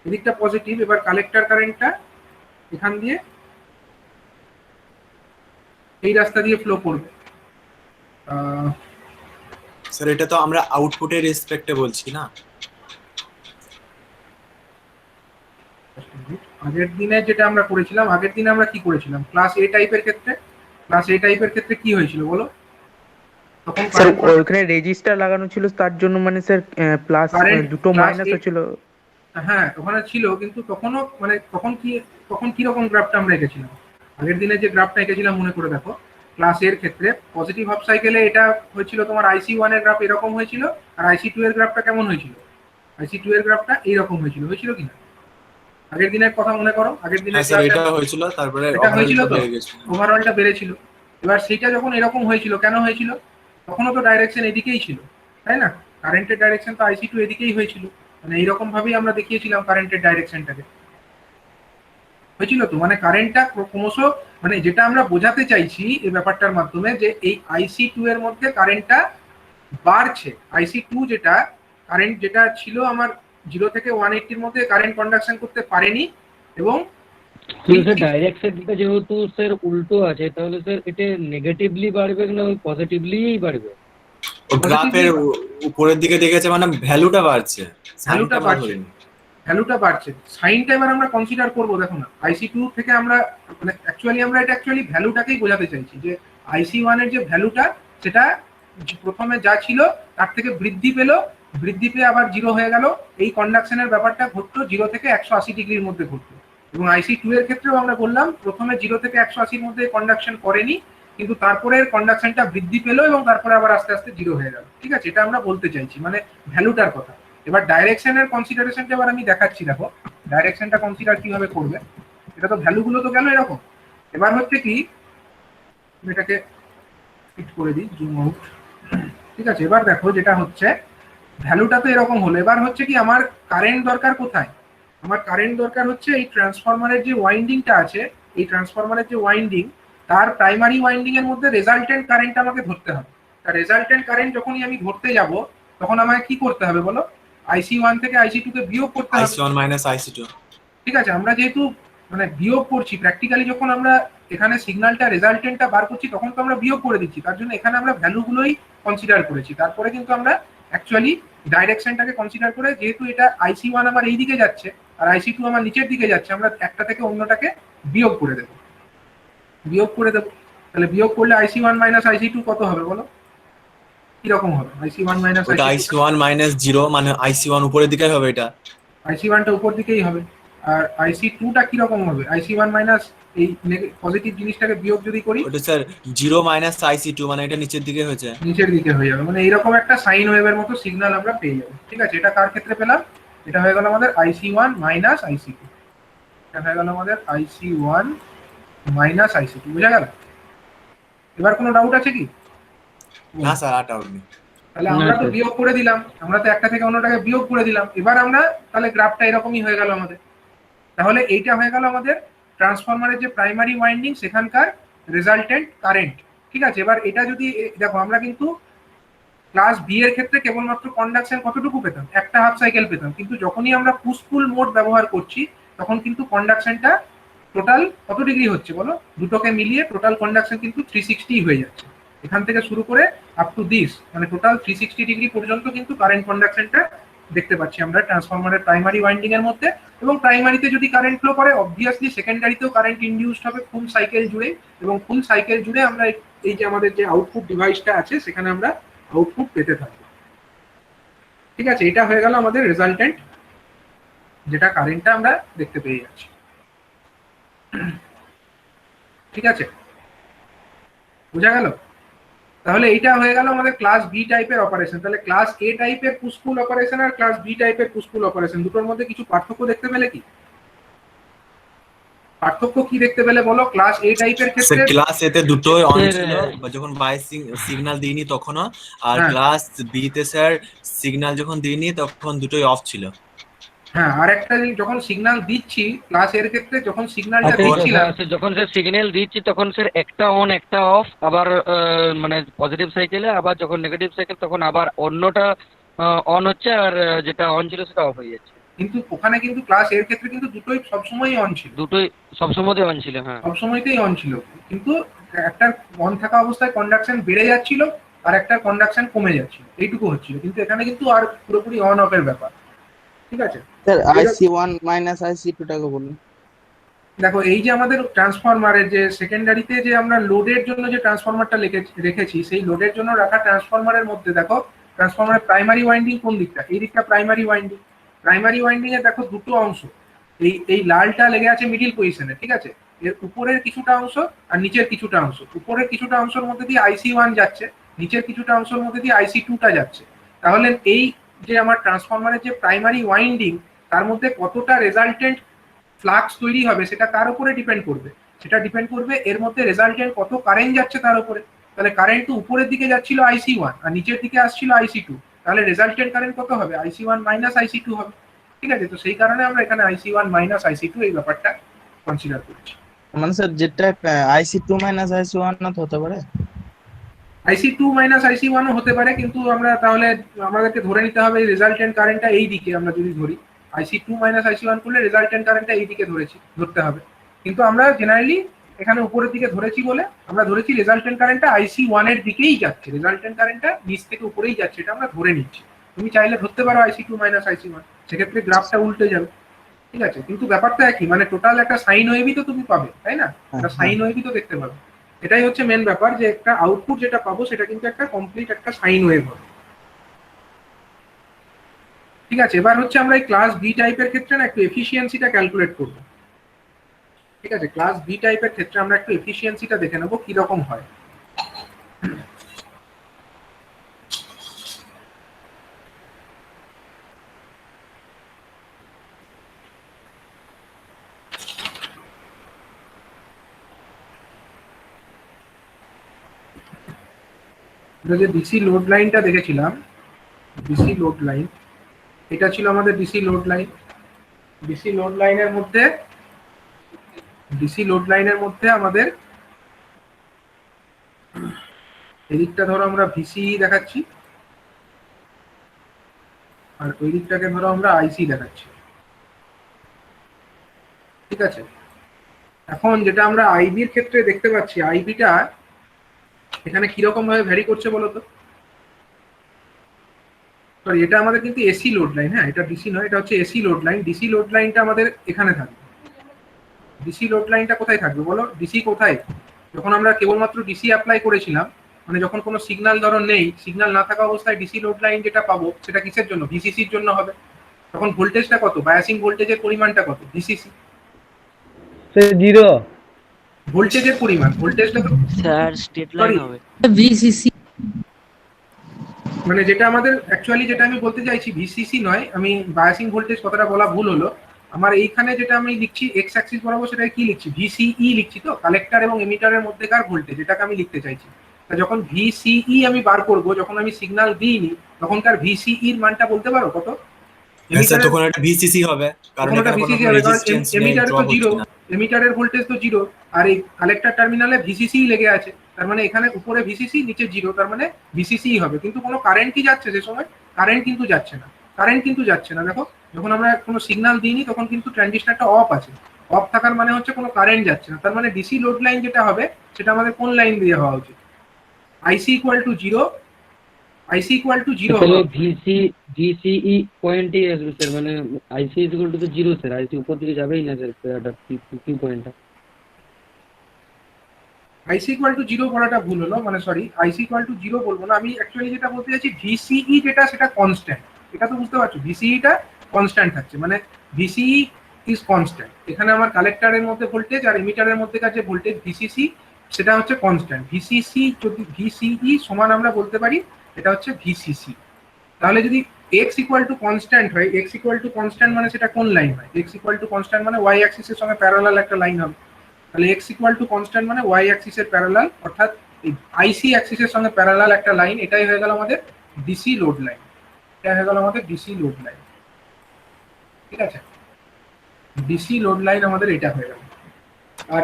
এদিকটা পজিটিভ। এবার কালেক্টর কারেন্টটা এখান দিয়ে এই রাস্তা দিয়ে ফ্লো করবে। স্যার এটা তো আমরা আউটপুটের রেসপেক্টে বলছি না। আগের দিনে যেটা আমরা করেছিলাম, আগের দিনে আমরা কি করেছিলাম, ক্লাস এ টাইপের ক্ষেত্রে কি হয়েছিল বলো, তখন স্যার ওখানে রেজিস্টার লাগানো ছিল, তার জন্য মানে স্যার প্লাস দুটো মাইনাস ছিল। হ্যাঁ ওখানে ছিল, কিন্তু তখনও মানে তখন কি রকম গ্রাফটা আমরা এঁকেছিলাম, আগের দিনে যে গ্রাফটা এঁকেছিলাম মনে করে দেখো। ক্লাস এর ক্ষেত্রে পজিটিভ হাফ সাইকেলে এটা হয়েছিল তোমার IC1 এর গ্রাফ এরকম হয়েছিল, আর IC2 এর গ্রাফটা কেমন হয়েছিল, IC2 এর গ্রাফটা এইরকম হয়েছিল কিনা, আগের দিনের কথা মনে করো। আগের দিনের হ্যাঁ স্যার এটা হয়েছিল, তারপরে এটা হয়েছিল তো, বেড়ে গেছিল, ওভারঅলটা বেড়েছিল। এবার সেইটা যখন এরকম হয়েছিল, কেন হয়েছিল, তখনও তো ডাইরেকশন এদিকেই ছিল, তাই না, কারেন্টের ডাইরেকশন তো IC2 এদিকেই হয়েছিল। মানে এইরকম ভাবেই আমরা দেখিয়েছিলাম কারেন্টের ডাইরেকশনটাকে, হয়েছিল তো। মানে কারেন্টটা ক্রমশ, মানে যেটা আমরা বোঝাতে চাইছি এই ব্যাপারটার মাধ্যমে, যে এই IC2 এর মধ্যে কারেন্টটা বাড়ছে। IC2 যেটা কারেন্ট যেটা ছিল আমার 0 থেকে 180 এর মধ্যে কারেন্ট কন্ডাকশন করতে পারেনি, এবং স্যার ডাইরেকশনটা যেহেতু স্যার উল্টো আছে, তাহলে স্যার এটা নেগেটিভলি বাড়বে না পজিটিভলিই বাড়বে? গ্রাফের উপরের দিকে দেখেছে মানে ভ্যালুটা বাড়ছে, ভ্যালুটা বাড়ছে। সাইনটা এবার আমরা কনসিডার করব। দেখো না, IC2 থেকে আমরা মানে অ্যাকচুয়ালি ভ্যালুটাকেই বোঝাতে চাইছি, যে IC1 এর যে ভ্যালুটা, সেটা প্রথমে যা ছিল তার থেকে বৃদ্ধি পেয়ে আবার 0 হয়ে গেল। এই কন্ডাকশনের ব্যাপারটা ঘটতো 0 থেকে 180 ডিগ্রির মধ্যে ঘটতো। এবং IC2 এর ক্ষেত্রেও আমরা বললাম প্রথমে 0 থেকে 180 এর মধ্যে কন্ডাকশন করেনি, কিন্তু তারপরে কন্ডাকশনটা বৃদ্ধি পেলো এবং তারপরে আবার আস্তে আস্তে 0 হয়ে গেল, ঠিক আছে। এটা আমরা বলতে চাইছি, মানে ভ্যালুটার কথা। এবার ডাইরেকশনের কনসিডারেশনটা এবার আমি দেখাচ্ছি। দেখো ডাইরেকশনটা কনসিডার কিভাবে করবে, এটা তো ভ্যালুগুলো তো গেল এরকম। এবার হচ্ছে কি, এটাকে ফিট করে দিই, জুম আউট, ঠিক আছে। এবার দেখো যেটা হচ্ছে, ভ্যালুটা তো এরকম হলো। এবার হচ্ছে কি, আমার কারেন্ট দরকার কোথায়, আমার কারেন্ট দরকার হচ্ছে এই ট্রান্সফরমারের যে ওয়াইন্ডিংটা আছে, এই ট্রান্সফরমারের যে ওয়াইন্ডিং, তার প্রাইমারি ওয়াইন্ডিং এর মধ্যে রেজাল্টেন্ট কারেন্ট আমাকে ধরতে হবে। তার রেজাল্টেন্ট কারেন্ট যখনই আমি ধরতে যাব, তখন আমাকে কি করতে হবে বলো? IC1 থেকে IC2 কে বিয়োগ করতে হবে। IC1 minus IC2। ঠিক আছে, আমরা যেহেতু মানে বিয়োগ করছি, প্র্যাকটিক্যালি যখন আমরা এখানে সিগন্যালটা রেজাল্টেন্টটা বার করছি, তখন তো আমরা বিয়োগ করে দিচ্ছি। তার জন্য এখানে আমরা ভ্যালুগুলোই কনসিডার করেছি। তারপরে কিন্তু আমরা অ্যাকচুয়ালি ডাইরেকশনটাকে কনসিডার করে, যেহেতু এটা IC1 আমার এই দিকে যাচ্ছে আর IC2 আমার নিচের দিকে যাচ্ছে, আমরা একটা থেকে অন্যটাকে বিয়োগ করে দেবো। তাহলে বিয়োগ করলে IC1 মাইনাস IC2 কত হবে বলো? কিরকম হবে? IC1 মাইনাস ওটা IC1 মাইনাস 0, মানে IC1 উপরের দিকে হবে, এটা IC1টা উপর দিকেই হবে। আর IC2টা কিরকম হবে? IC1 মাইনাস এই পজিটিভ জিনিসটাকে বিয়োগ যদি করি, ওটা স্যার 0 মাইনাস IC2, মানে এটা নিচের দিকে হয়েছে। নিচের দিকে হয়ে যাবে। মানে এইরকম একটা সাইন ওয়েভের মতো সিগন্যাল আমরা পেয়ে যাবো। ঠিক আছে, এটা কার ক্ষেত্রে পেলাম? এটা হয়ে গেল আমাদের IC1 মাইনাস IC2। এটা হয়ে গেল আমাদের IC1 মাইনাস IC2। বুঝা গেল? এবার কোনো ডাউট আছে কি? না স্যার, আর ডাউট নেই। তাহলে আমরা তো বিয়োগ করে দিলাম, আমরা তো একটা থেকে অন্যটাকে বিয়োগ করে দিলাম। এবার আমরা তাহলে গ্রাফটা এরকমই হয়ে গেল আমাদের। তাহলে এইটা হয়ে গেল আমাদের ট্রান্সফরমারের যে প্রাইমারি ওয়াইন্ডিং, সেখানকার রেজাল্টেন্ট কারেন্ট। ঠিক আছে, এবার এটা যদি দেখো, আমরা কিন্তু ক্লাস বি এর ক্ষেত্রে কেবলমাত্র কন্ডাকশন কতটুকু পেতাম? একটা হাফ সাইকেল পেতাম। কিন্তু যখনই আমরা পুশ পুল মোড ব্যবহার করছি, তখন কিন্তু কন্ডাকশনটা টোটাল কত ডিগ্রি হচ্ছে বলো? দুটোকে মিলিয়ে টোটাল কন্ডাকশন কিন্তু 360 হয়ে যাচ্ছে। এখান থেকে শুরু করে আপ টু দিস, মানে টোটাল 360 ডিগ্রি পর্যন্ত কিন্তু কারেন্ট কন্ডাকশনটা দেখতে পাচ্ছি আমরা ট্রান্সফরমারের প্রাইমারি ওয়াইন্ডিং এর মধ্যে। এবং প্রাইমারিতে যদি কারেন্ট ফ্লো করে, অবভিয়াসলি সেকেন্ডারিতেও কারেন্ট ইনডিউসড হবে ফুল সাইকেল জুড়ে। এবং ফুল সাইকেল জুড়ে আমরা এই যে আমাদের যে আউটপুট ডিভাইসটা আছে, সেখানে আমরা আউটপুট পেতে থাকবো। ঠিক আছে, এটা হয়ে গেল আমাদের রেজাল্টেন্ট, যেটা কারেন্টটা আমরা দেখতে পেয়ে যাচ্ছি। ঠিক আছে, বোঝা গেল? তাহলে এইটা হয়ে গেল আমাদের ক্লাস বি টাইপের অপারেশন। তাহলে ক্লাস এ টাইপের পুশ পুল অপারেশন আর ক্লাস বি টাইপের পুশ পুল অপারেশন, দুটোর মধ্যে কিছু পার্থক্য দেখতে পেলে কি? পার্থক্য কি দেখতে পেলে বলো? ক্লাস এ টাইপের ক্ষেত্রে ক্লাস এতে দুটোই অন ছিল, যখন বাই সিগন্যাল দিইনি তখনও। আর ক্লাস বি তে স্যার সিগন্যাল যখন দিইনি তখন দুটোই অফ ছিল। হ্যাঁ, আর একটা যখন সিগন্যাল দিচ্ছি ক্লাস এর ক্ষেত্রে, যখন সিগন্যালটা দিচ্ছিলাম, যখন স্যার সিগন্যাল দিচ্ছি তখন স্যার একটা অন একটা অফ, আবার মানে পজিটিভ সাইকেলে, আবার যখন নেগেটিভ সাইকেল তখন আবার অন্যটা অন হচ্ছে, আর যেটা অন ছিল সেটা অফ হয়ে যাচ্ছে। কিন্তু ওখানে কিন্তু ক্লাস এর ক্ষেত্রে কিন্তু দুটোই সবসময়ই অন ছিল। দুটোই সবসময়ই অন ছিল, হ্যাঁ সবসময়তেই অন ছিল। কিন্তু একটা অন থাকা অবস্থায় কন্ডাকশন বেড়ে যাচ্ছিল, আর একটা কন্ডাকশন কমে যাচ্ছিল, এইটুকু হচ্ছিল। কিন্তু এখানে কিন্তু আর পুরোপুরি অন অফ এর ব্যাপার। ঠিক আছে স্যার, IC1 মাইনাস IC2 টাকে বলুন। দেখো, এই যে আমাদের ট্রান্সফরমারের যে সেকেন্ডারিতে যে আমরা লোডের জন্য যে ট্রান্সফরমারটা রেখেছি, সেই লোডের জন্য রাখা ট্রান্সফরমারের মধ্যে দেখো, ট্রান্সফরমারের প্রাইমারি ওয়াইন্ডিং কোন দিকটা? এই দিকটা প্রাইমারি ওয়াইন্ডিং। প্রাইমারি ওয়াইন্ডিং এ দেখো দুটো অংশ, এই লালটা লেগে আছে মিডিল পজিশনে। ঠিক আছে, এর উপরের কিছুটা অংশ আর নিচের কিছুটা অংশ। উপরের কিছুটা অংশের মধ্যে দিয়ে IC1 যাচ্ছে, নিচের কিছুটা অংশের মধ্যে দিয়ে IC2টা যাচ্ছে। তাহলে এই যে আমার ট্রান্সফরমারের যে প্রাইমারি ওয়াইন্ডিং, তার মধ্যে কতটা রেজাল্টেন্ট ফ্লাক্স তৈরি হবে সেটা কার উপরে ডিপেন্ড করবে? সেটা ডিপেন্ড করবে এর মধ্যে রেজাল্টেন্ট কত কারেন্ট যাচ্ছে তার উপরে। তাহলে কারেন্ট তো উপরের দিকে যাচ্ছিল IC1, আর নিচের দিকে আসছিল IC2। তাহলে রেজাল্টেন্ট কারেন্ট কত হবে? IC1 মাইনাস IC2 হবে। ঠিক আছে, তো সেই কারণে আমরা এখানে IC1 মাইনাস IC2 এই ব্যাপারটা কনসিডার করছি। মানে স্যার, যেটা IC2 মাইনাস IC1 না হতে পারে? IC2 মাইনাস IC1 ও হতে পারে, কিন্তু আমরা তাহলে আমাদেরকে ধরে নিতে হবে রেজাল্টেন্ট কারেন্টটা এই দিকে। আমরা যদি ধরি IC2 মাইনাস IC1 করলে রেজাল্টেন্ট কারেন্টটা এই দিকে ধরতে হবে। কিন্তু আমরা জেনারেলি এখানে উপরের দিকে ধরেছি বলে আমরা ধরেছি রেজাল্টেন্ট কারেন্টটা IC1 এর দিকেই যাচ্ছে। রেজাল্টেন্ট কারেন্টটা নিচ থেকে উপরেই যাচ্ছে, এটা আমরা ধরে নিচ্ছি। তুমি চাইলে ধরতে পারো IC2 মাইনাস IC1, সেক্ষেত্রে গ্রাফটা উল্টে যাবে। ঠিক আছে, কিন্তু ব্যাপারটা একই, মানে টোটাল একটা সাইন ওয়েভই তো তুমি পাবে, তাই না? একটা সাইন ওয়েভই তো দেখতে পাবে। এটাই হচ্ছে মেন ব্যাপার, যে একটা আউটপুট যেটা পাবো সেটা কিন্তু একটা কমপ্লিট একটা সাইন ওয়েভ হবে। ঠিক আছে, এবার হচ্ছে আমরা এই ক্লাস বি টাইপের ক্ষেত্রে না একটু এফিসিয়েন্সিটা ক্যালকুলেট করব। ঠিক আছে, ক্লাস বি টাইপের ক্ষেত্রে আমরা একটু এফিসিয়েন্সিটা দেখে নেবো কি রকম হয়। যে ডিসি লোড লাইনটা দেখেছিলাম, ডিসি লোড লাইন, এটা ছিল আমাদের DC load line. DC load লাইনের মধ্যে আমাদের এদিকটা ধরো আমরা ভিসি দেখাচ্ছি, আর ওই দিকটাকে ধরো আমরা আইসি দেখাচ্ছি। ঠিক আছে, এখন যেটা আমরা আইবির ক্ষেত্রে দেখতে পাচ্ছি, আইবিটা এখানে কিরকম ভাবে ভ্যারি করছে বলতো। সরি, এটা আমাদের কিন্তু এসি লোড লাইন, হ্যাঁ এটা ডিসি নয়, এটা হচ্ছে AC load line. DC load লাইনটা আমাদের এখানে থাকবে। ডিসি লোড লাইনটা কোথায় থাকবে বলো? ডিসি কোথায়? যখন আমরা কেবলমাত্র ডিসি অ্যাপ্লাই করেছিলাম, মানে যখন কোনো সিগন্যাল ধরো নেই, সিগন্যাল না থাকা অবস্থায় ডিসি লোড লাইন যেটা পাবো সেটা কিসের জন্য? ভিসিসির জন্য হবে। তখন ভোল্টেজটা কত, বায়াসিং ভোল্টেজের পরিমাণটা কত? ভিসিসি। জিরো ভোল্টেজের পরিমাণ, ভোল্টেজটা তো স্যার স্টেট লাইন হবে। ভিসিসি মানে যেটা আমাদের অ্যাকচুয়ালি যেটা আমি বলতে চাইছি ভিসিসি নয়, আমি বায়াসিং ভোল্টেজ কথাটা বলা ভুল হলো আমার। এইখানে যেটা আমি লিখছি এক্স অ্যাক্সিস বরাবর, সেটা কি লিখছি? ভিসিই লিখছি, তো কালেক্টর এবং এমিটারের মধ্যেকার ভোল্টেজ, এটাকে আমি লিখতে চাইছি। তা যখন ভিসিই আমি বার করব, যখন আমি সিগন্যাল দিইনি, তখনকার ভিসিই এর মানটা বলতে পারো কত? হ্যাঁ স্যার, তখন এটা ভিসিসি হবে, কারণ তখন ওটা এখানে কোনো ভিসিসি হবে, কারণ রেজিস্ট্যান্স নেই, এমিটারে তো ড্রপ জিরো, হচ্ছে না। এমিটারের ভোল্টেজ তো জিরো, আর এই কালেক্টর টার্মিনালে ভিসিসি লেগে আছে। তার মানে এখানে উপরে ভিসিসি, নিচে জিরো, তার মানে ভিসিসি হবে। কিন্তু কোনো কারেন্ট কি যাচ্ছে সে সময়? কারেন্ট কিন্তু যাচ্ছে না। দেখো, যখন আমরা কোনো সিগন্যাল দিইনি তখন কিন্তু ট্রানজিস্টরটা অফ আছে। অফ থাকার মানে হচ্ছে কোনো কারেন্ট যাচ্ছে না। তার মানে ডিসি লোড লাইন যেটা হবে সেটা আমাদের কোন লাইন দিয়ে হওয়া উচিত? IC equal to zero, IC equal to zero তাহলে ভিসিই পয়েন্টই আসবে স্যার, মানে আইসি ইজ ইকুয়াল টু তো জিরো স্যার, আইসি উপর দিকে যাবেই না স্যার, এটা কিউ পয়েন্টটা। আইসি ইকুয়াল টু জিরো বলাটা ভুল হলো, মানে sorry, IC equal to zero বলবো না আমি। অ্যাকচুয়ালি যেটা বলতে চাইছি ভিসিই যেটা সেটা কনস্ট্যান্ট, এটা তো বুঝতে পারছো, ভিসিইটা কনস্ট্যান্ট থাকছে, মানে ভিসিই ইজ কনস্ট্যান্ট। এখানে আমার কালেক্টরের মধ্যে ভোল্টেজ আর এমিটারের মধ্যেকার যে ভোল্টেজ ভিসিসি সেটা হচ্ছে কনস্ট্যান্ট। ভিসিসি যদি ভিসিই সমান আমরা বলতে পারি এটা হচ্ছে ভিসিসি। তাহলে যদি এক্স ইকুয়াল টু কনস্ট্যান্ট হয়, এক্স ইকুয়াল টু কনস্ট্যান্ট মানে সেটা কোন লাইন হয়? এক্স ইকুয়াল টু কনস্ট্যান্ট মানে ওয়াই অ্যাক্সিসের সঙ্গে প্যারালাল একটা লাইন হবে। তাহলে এক্স ইকুয়াল টু কনস্ট্যান্ট মানে ওয়াই অ্যাক্সিসের প্যারালাল, অর্থাৎ আইসি অ্যাক্সিসের সঙ্গে প্যারালাল একটা লাইন। এটাই হয়ে গেল আমাদের ডিসি লোড লাইন, এটা হয়ে গেল আমাদের ডিসি লোড লাইন। ঠিক আছে, ডিসি লোড লাইন আমাদের এটা হয়ে গেল, আর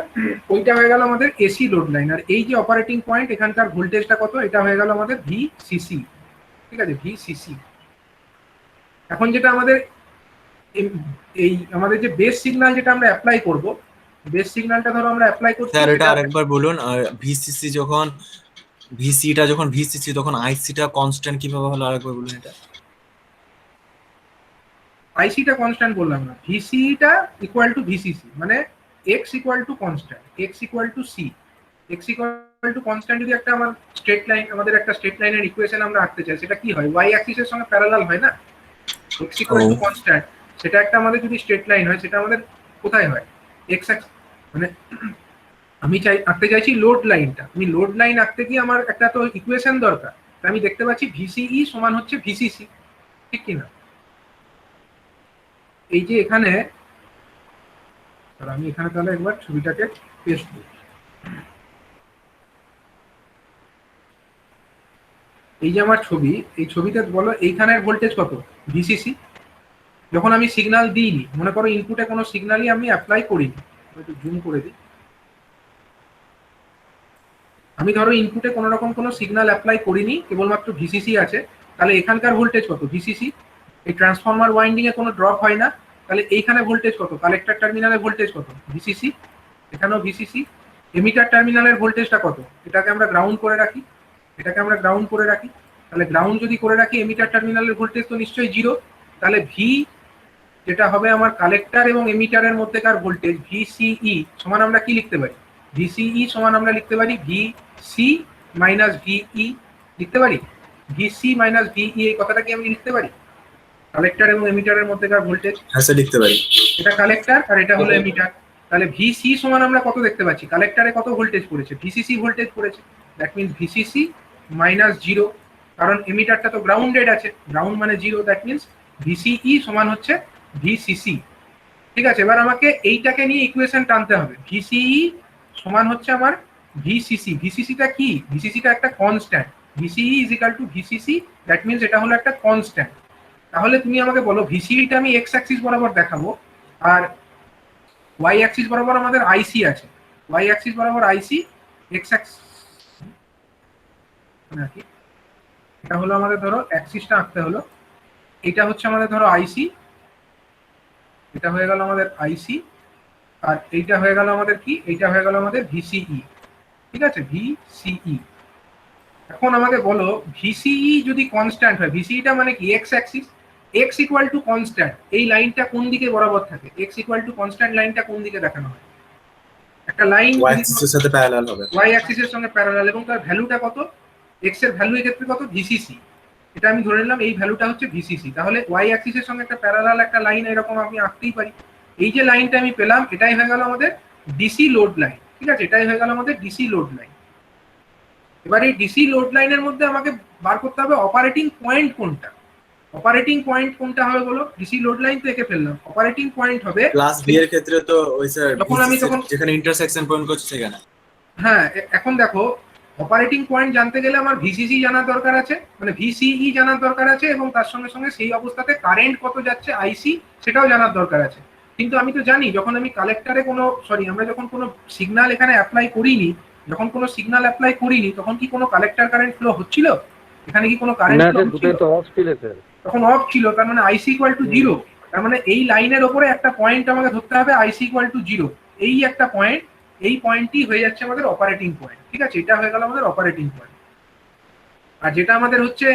ওইটা হয়ে গেল আমাদের এসি লোড লাইন। আর এই যে অপারেটিং পয়েন্ট, এখানকার ভোল্টেজটা কত? এটা হয়ে গেল আমাদের ভিসিসি। ঠিক আছে, ভিসিসি। এখন যেটা আমাদের এই আমাদের যে বেস সিগন্যাল যেটা আমরা অ্যাপ্লাই করব, বেস সিগন্যালটা ধরো আমরা অ্যাপ্লাই করছি, স্যার এটা আরেকবার বলুন। ভিসিসি যখন ভিসিটা যখন ভিসিসি, তখন আইসিটা কনস্ট্যান্ট কিভাবে হলো আরেকবার বলুন এটা। আইসিটা কনস্ট্যান্ট বললাম না, ভিসিটা ইকুয়াল টু ভিসিসি, মানে x equal to constant, x equal to C. X equal to constant যদি একটা আমার স্ট্রেট লাইন, আমাদের একটা স্ট্রেট লাইনের ইকুয়েশন আমরা আঁকতে চাই, সেটা কি হয়? ওয়াই অ্যাক্সিসের সঙ্গে প্যারালাল হয় না? এক্স ইকুয়াল টু কনস্ট্যান্ট, সেটা একটা আমাদের যদি স্ট্রেট লাইন হয়, সেটা আমাদের কোথায় হয়? X Axis. মানে আমি আঁকতে চাইছি লোড লাইনটা, আমি লোড লাইন আঁকতে গিয়ে আমার একটা তো ইকুয়েশন দরকার। আমি দেখতে পাচ্ছি ভিসিই সমান হচ্ছে ভিসিসি, ঠিক কিনা? এই যে এখানে আমি এখানে তাহলে একবার ছবিটাকে পেস্ট করি। এই যে আমার ছবি, এই ছবিতে বলো এইখানের ভোল্টেজ কত? ভিসিসি। যখন আমি সিগন্যাল দিইনি, মনে করো ইনপুটে কোনো সিগন্যালই আমি অ্যাপ্লাই করিনি, একটু জুম করে দিই। আমি ধরো ইনপুটে কোনো রকম কোনো সিগন্যাল অ্যাপ্লাই করিনি, কেবলমাত্র ভিসিসি আছে, তাহলে এখানকার ভোল্টেজ কত? ভিসিসি। এই ট্রান্সফরমার ওয়াইন্ডিং এ কোনো ড্রপ হয় না, তাহলে এইখানে ভোল্টেজ কত? কালেক্টর টার্মিনালের ভোল্টেজ কত? ভিসিসি। এখানেও ভিসিসি। এমিটার টার্মিনালের ভোল্টেজটা কত? এটাকে আমরা গ্রাউন্ড করে রাখি, এটাকে আমরা গ্রাউন্ড করে রাখি। তাহলে গ্রাউন্ড যদি করে রাখি, এমিটার টার্মিনালের ভোল্টেজ তো নিশ্চয়ই জিরো। তাহলে ভি যেটা হবে আমার কালেক্টর এবং এমিটারের মধ্যেকার ভোল্টেজ, ভিসিই সমান আমরা কি লিখতে পারি? ভিসিই সমান আমরা লিখতে পারি ভিসি মাইনাস ভিই, লিখতে পারি ভিসি মাইনাস ভিই। এই কথাটা কি আমি লিখতে পারি? কালেক্টর এবং এমিটারের মধ্যেকার ভোল্টেজ, হ্যাঁ স্যার লিখতে পারি। এটা কালেক্টর আর এটা হলো এমিটার। তাহলে ভিসি সমান আমরা কত দেখতে পাচ্ছি? কালেক্টরে কত ভোল্টেজ পড়েছে? ভিসিসি ভোল্টেজ পড়েছে। That means VCC minus zero, কারণ এমিটারটা তো গ্রাউন্ডেড আছে, গ্রাউন্ড মানে জিরো, দ্যাট মিনস ভিসিই সমান হচ্ছে ভিসিসি। ঠিক আছে, এবার আমাকে এইটাকে নিয়ে ইকুয়েশন টানতে হবে। ভিসিই সমান হচ্ছে আমার ভিসিসি। ভিসিসিটা কি? ভিসিসিটা একটা constant. VCE is equal to VCC, that means এটা হলো একটা কনস্ট্যান্ট। তাহলে তুমি আমাকে বলো ভিসিইটা আমি এক্স অ্যাক্সিস বরাবর দেখাবো, আর ওয়াই অ্যাক্সিস বরাবর আমাদের আইসি আছে, ওয়াই অ্যাক্সিস বরাবর আইসি, এক্স অ্যাক্সিস নাকি এটা হলো আমাদের ধরো অ্যাক্সিসটা আঁকতে হলো, এটা হচ্ছে আমাদের ধরো আইসি, এটা হয়ে গেল আমাদের আইসি, আর এইটা হয়ে গেল আমাদের কি, এইটা হয়ে গেল আমাদের ভিসিই, ঠিক আছে, ভিসিই। এখন আমাকে বলো ভিসিই যদি কনস্ট্যান্ট হয়, ভিসিইটা মানে কি x Axis, x equal to constant, এই লাইনটা কোন দিকে বরাবর থাকে, এক্স ইকুয়াল টু কনস্ট্যান্ট লাইনটা কোন দিকে দেখানো হয়, একটা লাইন ওয়াই অ্যাক্সিসের সাথে প্যারালাল হবে, ওয়াই অ্যাক্সিসের সঙ্গে প্যারালাল, এবং তার ভ্যালুটা কত, এক্স এর ভ্যালু এক্ষেত্রে কত, ভিসিসি, এটা আমি ধরে নিলাম এই ভ্যালুটা হচ্ছে ভিসিসি। তাহলে ওয়াই অ্যাক্সিসের সঙ্গে একটা প্যারালাল একটা লাইন এরকম আমি আঁকতেই পারি। এই যে লাইনটা আমি পেলাম এটাই হয়ে গেল আমাদের ডিসি লোড লাইন, ঠিক আছে, এটাই হয়ে গেল আমাদের ডিসি লোড লাইন। এবার এই ডিসি লোড লাইনের মধ্যে আমাকে বার করতে হবে অপারেটিং পয়েন্ট কোনটা, অপারেটিং পয়েন্ট কোনটা হবে বলো, ডিসি লোড লাইন তো এঁকে ফেললাম, অপারেটিং পয়েন্ট হবে ক্লাস বি এর ক্ষেত্রে তো ওই স্যার যখন আমি যেখানে ইন্টারসেকশন পয়েন্ট করছে সেখানে। হ্যাঁ, এখন দেখো অপারেটিং পয়েন্ট জানতে গেলে আমার ভিসিসি জানার দরকার আছে, মানে ভিসিই জানার দরকার আছে, এবং তার সঙ্গে সঙ্গে সেই অবস্থাতে কারেন্ট কত যাচ্ছে আইসি সেটাও জানার দরকার আছে। কিন্তু আমি তো জানি যখন আমি কালেক্টরে কোনো আমরা যখন কোনো সিগন্যাল এখানে অ্যাপ্লাই করিনি, যখন কোনো সিগন্যাল অ্যাপ্লাই করিনি তখন কি কোনো কালেক্টর কারেন্ট ফ্লো হচ্ছিল, এখানে কি কোনো কারেন্ট ফ্লো হচ্ছিল, তখন অফ ছিল, তার মানে আইসি ইকুয়াল টু 0, তার মানে এই লাইনের ওপরে একটা পয়েন্ট আমাকে ধরতে হবে আইসি ইকুয়াল টু 0, এই একটা পয়েন্ট, এই পয়েন্টটি হয়ে যাচ্ছে আমাদের অপারেটিং পয়েন্ট, ঠিক আছে, এটা হয়ে গেল আমাদের অপারেটিং পয়েন্ট। আর যেটা আমাদের হচ্ছে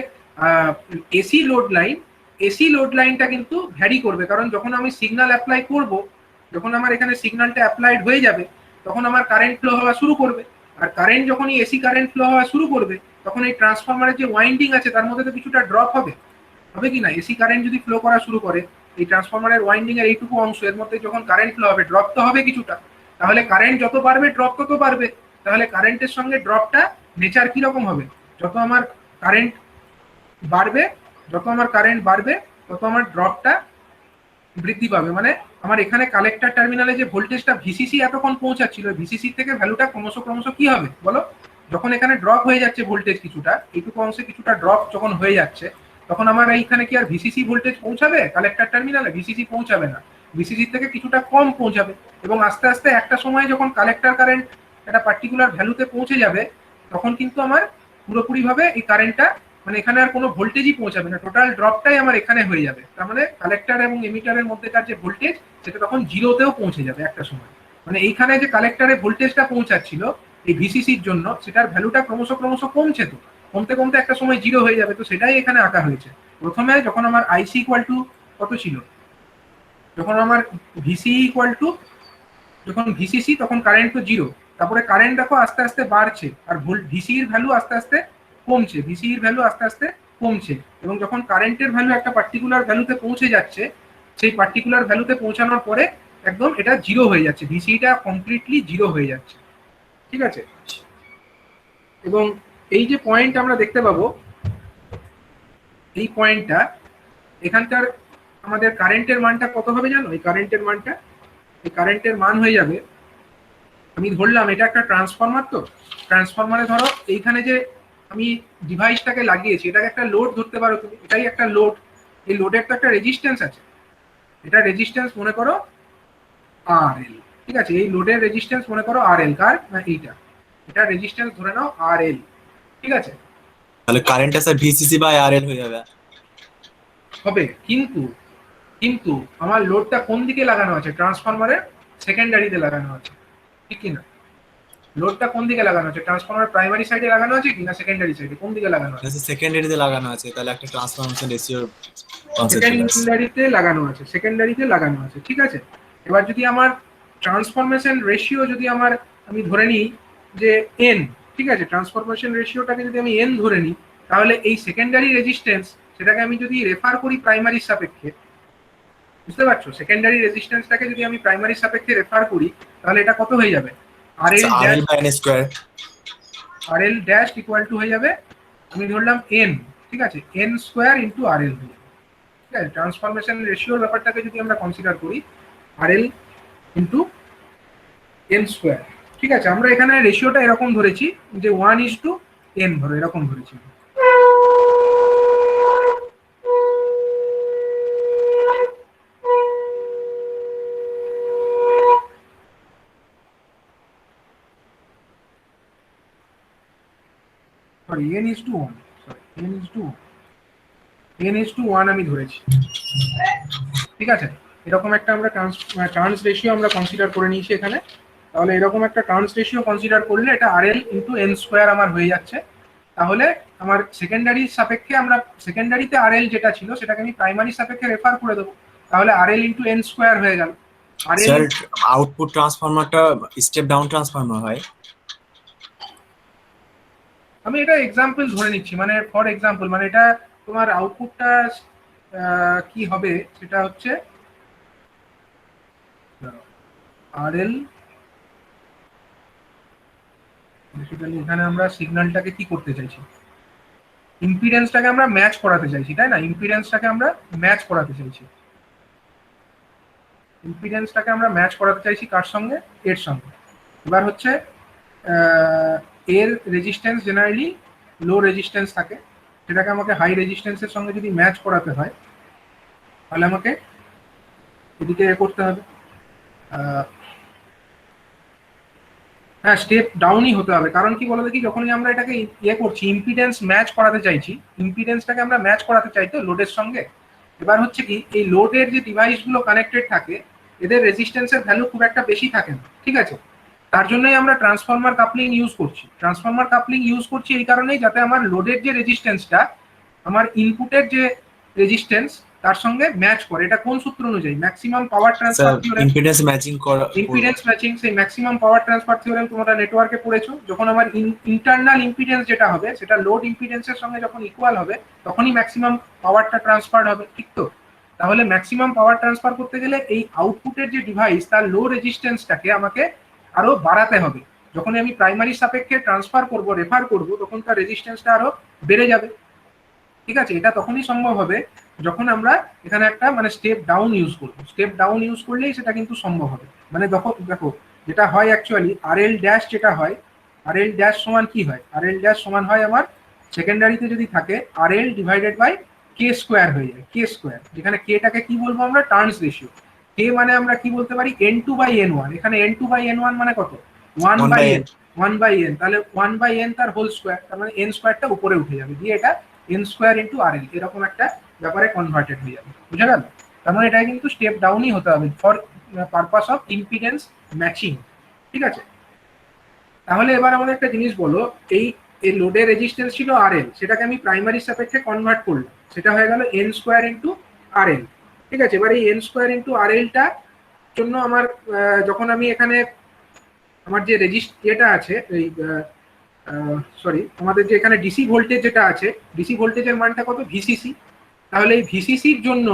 AC load line, AC load লাইনটা কিন্তু ভ্যারি করবে, কারণ যখন আমি সিগন্যাল অ্যাপ্লাই করব, যখন আমার এখানে সিগন্যালটা অ্যাপ্লাইড হয়ে যাবে তখন আমার কারেন্ট ফ্লো হওয়া শুরু করবে, আর কারেন্ট যখনই এসি কারেন্ট ফ্লো হওয়া শুরু করবে তখন এই ট্রান্সফরমারের যে ওয়াইন্ডিং আছে তার মধ্যে তো কিছুটা ড্রপ হবে, হবে কি না, এসি কারেন্ট যদি ফ্লো করা শুরু করে এই ট্রান্সফরমারের ওয়াইন্ডিং এর এইটুকু অংশ এর মধ্যে যখন কারেন্ট ফ্লো হবে ড্রপ তো হবে কিছুটা, তাহলে কারেন্ট যত বাড়বে ড্রপ তত বাড়বে, তাহলে কারেন্টের সঙ্গে ড্রপটা নেচার কি রকম হবে, যত আমার কারেন্ট বাড়বে, যত আমার কারেন্ট বাড়বে তত আমার ড্রপটা বৃদ্ধি পাবে, মানে আমার এখানে কালেক্টর টার্মিনালে যে ভোল্টেজটা ভিসিসি এতক্ষণ পৌঁছাচ্ছিল, ভিসিসি থেকে ভ্যালুটা ক্রমশ ক্রমশ কি হবে বলো, যখন এখানে ড্রপ হয়ে যাচ্ছে ভোল্টেজ কিছুটা, এইটুকু অংশে কিছুটা ড্রপ যখন হয়ে যাচ্ছে তখন আমার এইখানে কি আর ভিসিসি ভোল্টেজ পৌঁছাবে কালেক্টর টার্মিনালে, ভিসিসি পৌঁছাবে না, ভিসিসি থেকে কিছুটা কম পৌঁছাবে, এবং আস্তে আস্তে একটা সময় যখন কালেক্টর কারেন্ট একটা পার্টিকুলার ভ্যালুতে পৌঁছে যাবে তখন কিন্তু আমার পুরোপুরিভাবে এই কারেন্টটা মানে এখানে আর কোনো ভোল্টেজই পৌঁছাবে না, টোটাল ড্রপটাই আমার এখানে হয়ে যাবে, তার মানে কালেক্টর এবং এমিটারের মধ্যেকার যে ভোল্টেজ সেটা তখন জিরোতেও পৌঁছে যাবে একটা সময়, মানে এইখানে যে কালেক্টরে ভোল্টেজটা পৌঁছাচ্ছিল এই ভিসিসির জন্য সেটার ভ্যালুটা ক্রমশ ক্রমশ কমছে, তো কমতে কমতে একটা সময় জিরো হয়ে যাবে, তো সেটাই এখানে আঁকা হয়েছে। প্রথমে যখন আমার আইসি ইকুয়াল টু কত ছিল, যখন আমার ভিসি ইকুয়াল টু যখন ভিসিসি তখন কারেন্ট তো জিরো, তারপরে কারেন্ট দেখো আস্তে আস্তে বাড়ছে আর ভিসির ভ্যালু আস্তে আস্তে কমছে, ভিসির ভ্যালু আস্তে আস্তে কমছে, এবং যখন কারেন্টের ভ্যালু একটা পার্টিকুলার ভ্যালুতে পৌঁছে যাচ্ছে সেই পার্টিকুলার ভ্যালুতে পৌঁছানোর পরে একদম এটা জিরো হয়ে যাচ্ছে, ভিসিটা কমপ্লিটলি জিরো হয়ে যাচ্ছে, ঠিক আছে। এবং এই যে পয়েন্ট আমরা দেখতে পাবো, এই পয়েন্টটা এখানকার আমাদের কারেন্টের মানটা কত হবে জানো, এই কারেন্টের মানটা, এই কারেন্টের মান হয়ে যাবে, আমি ধরলাম এটা একটা ট্রান্সফরমার, তো ট্রান্সফরমারে ধরো এইখানে যে আমি ডিভাইসটাকে লাগিয়েছি এটাকে একটা লোড ধরতে পারো তুমি, এটাই একটা লোড, এই লোডের তো একটা রেজিস্ট্যান্স আছে, এটা রেজিস্ট্যান্স মনে করো RL, ঠিক আছে, এই লোডের রেজিস্ট্যান্স মনে করো RL, কার না এইটা, এটা রেজিস্ট্যান্স ধরে নাও RL, ঠিক আছে, তাহলে কারেন্টটা স্যার ভিসিসি বাই আরএল হয়ে যাবে হবে, কিন্তু কিন্তু আমার লোডটা কোন দিকে লাগানো আছে, ট্রান্সফরমারের সেকেন্ডারিতে লাগানো আছে, ঠিক কি না, লোডটা কোন দিকে লাগানো আছে, ট্রান্সফরমার প্রাইমারি সাইডে লাগানো আছে কিনা সেকেন্ডারি সাইডে, কোন দিকে লাগানো আছে, সেকেন্ডারিতে লাগানো আছে, তাহলে একটা ট্রান্সফরমেশন রেশিও কনসেপ্ট সেকেন্ডারিতে লাগানো আছে, সেকেন্ডারিতে লাগানো আছে, ঠিক আছে। এবার যদি আমার ট্রান্সফরমেশন রেশিও যদি আমি ধরে নিই যে n, ঠিক আছে, ট্রান্সফরমেশন রেশিওটাকে যদি আমি n ধরে নিই তাহলে এই সেকেন্ডারি রেজিস্ট্যান্স সেটাকে আমি যদি রেফার করি প্রাইমারির সাপেক্ষে, বুঝতে পারছো, সেকেন্ডারি রেজিস্ট্যান্সটাকে যদি আমি প্রাইমারির সাপেক্ষে রেফার করি তাহলে এটা কত হয়ে যাবে, RL ড্যাশ ইকুয়াল টু হয়ে যাবে, আমি ধরলাম n, ঠিক আছে, n স্কোয়ার ইন্টু RL হয়ে যাবে, ঠিক আছে, ট্রান্সফরমেশন রেশিওর ব্যাপারটাকে যদি আমরা কনসিডার করি RL ইন্টু n স্কোয়ার, ঠিক আছে, আমরা এখানে রেশিওটা এরকম ধরেছি যে 1:n ধরো, এরকম ধরেছি, sorry n is to 1, sorry n is to 1 আমি ধরেছি, ঠিক আছে। এরকম একটা আমরা টার্নস রেশিও আমরা কনসিডার করে নিয়েছি এখানে। তাহলে এরকম একটা টার্নস রেশিও কনসিডার করলে এটা RL ইন্টু n স্কোয়ার আমার হয়ে যাচ্ছে। তাহলে আমার সেকেন্ডারি সাপেক্ষে আমরা সেকেন্ডারিতে RL যেটা ছিল সেটাকে আমি প্রাইমারি সাপেক্ষে রেফার করে দেবো, তাহলে RL ইন্টু n স্কোয়ার হয়ে গেল। স্যার আউটপুট ট্রান্সফরমারটা স্টেপ ডাউন ট্রান্সফরমার হয়? আমি এটা এক্সাম্পল ধরে নিচ্ছি, মানে ফর এক্সাম্পল, মানে এটা তোমার আউটপুটটা কি হবে সেটা হচ্ছে RL, বেসিক্যালি এখানে আমরা সিগন্যালটাকে কি করতে চাইছি, ইম্পিডেন্সটাকে আমরা ম্যাচ করাতে চাইছি, তাই না? ইম্পিডেন্সটাকে আমরা ম্যাচ করাতে চাইছি, ইম্পিডেন্সটাকে আমরা ম্যাচ করাতে চাইছি কার সঙ্গে? এর সঙ্গে। এবার হচ্ছে এর রেজিস্ট্যান্স জেনারেলি লো রেজিস্ট্যান্স থাকে, সেটাকে আমাকে হাই রেজিস্ট্যান্সের সঙ্গে যদি ম্যাচ করাতে হয় তাহলে আমাকে এদিকে করতে হবে, হ্যাঁ স্টেপ ডাউনই হতে হবে। কারণ কি বলো দেখি, যখনই আমরা এটাকে করছি ইম্পিডেন্স ম্যাচ করাতে চাইছি, ইম্পিডেন্সটাকে আমরা ম্যাচ করাতে চাই তো লোডের সঙ্গে। এবার হচ্ছে কি, এই লোডের যে ডিভাইসগুলো কানেক্টেড থাকে এদের রেজিস্ট্যান্সের ভ্যালু খুব একটা বেশি থাকে না, ঠিক আছে। তার জন্যই আমরা ট্রান্সফরমার কাপলিং ইউজ করছি। ট্রান্সফরমার কাপলিং ইউজ করছি এই কারণেই যাতে আমার লোডের যে রেজিস্ট্যান্সটা আমার ইনপুটের যে রেজিস্ট্যান্স তার সঙ্গে ম্যাচ করে। এটা কোন সূত্র অনুযায়ী? Maximum power transfer theorem. Impedance matching করা, ইম্পিডেন্স ম্যাচিং, সেই ম্যাক্সিমাম পাওয়ার ট্রান্সফার থিওরেম তোমরা নেটওয়ার্কে পড়েছো। যখন আমার ইন্টারনাল ইম্পিডেন্স যেটা হবে সেটা লোড ইম্পিডেন্সের সঙ্গে যখন ইকুয়াল হবে তখনই ম্যাক্সিমাম পাওয়ারটা ট্রান্সফার হবে, ঠিক তো? তাহলে ম্যাক্সিমাম পাওয়ার ট্রান্সফার করতে গেলে এই আউটপুটের যে ডিভাইস তার লো রেজিস্ট্যান্সটাকে আমাকে আরো বাড়াতে হবে। যখন আমি প্রাইমারি সাপেক্ষে ট্রান্সফার করব, রেফার করব, তখন তার রেজিস্ট্যান্সটা আরো বেড়ে যাবে, ঠিক আছে। এটা তখনই সম্ভব হবে যখন আমরা এখানে একটা মানে স্টেপ ডাউন ইউজ করব। স্টেপ ডাউন ইউজ করলেই সেটা কিন্তু সম্ভব হবে। মানে দেখো যেটা হয় অ্যাকচুয়ালি RL ড্যাশ যেটা হয়, RL ড্যাশ সমান কি হয়? RL ড্যাশ সমান হয় আমার সেকেন্ডারিতে যদি থাকে RL divided by K square হয়ে যায়, K স্কোয়ার। যেখানে Kটাকে কি বলবো আমরা? Turns ratio. K মানে আমরা কি বলতে পারি? N2 by N1। এখানে N2 বাই N1 মানে কত? 1 বাই N, 1 বাই N। তাহলে 1 বাই N তার হোল স্কোয়ার, তার মানে N স্কোয়ারটা উপরে উঠে যাবে, দিয়ে এটা n স্কোয়ার ইন্টু RL এরকম একটা ব্যাপারে কনভার্টেড হয়ে যাবে, বুঝা গেল? তার মানে এটা কিন্তু স্টেপ ডাউনই হতে হবে for purpose of impedance matching, ঠিক আছে। তাহলে এবার আমাদের একটা জিনিস বলো, এই লোডের রেজিস্ট্যান্স ছিল RL, সেটাকে আমি প্রাইমারি সাপেক্ষে কনভার্ট করলাম, সেটা হয়ে গেল n স্কোয়ার ইন্টু RL, ঠিক আছে। এবার এই n স্কোয়ার ইন্টু RLটা জন্য আমার যখন আমি এখানে আমার যে যেটা আছে এই সরি আমাদের যে এখানে ডিসি ভোল্টেজ যেটা আছে, ডিসি ভোল্টেজের মানটা কত? ভিসিসি। তাহলে এই ভিসিসির জন্য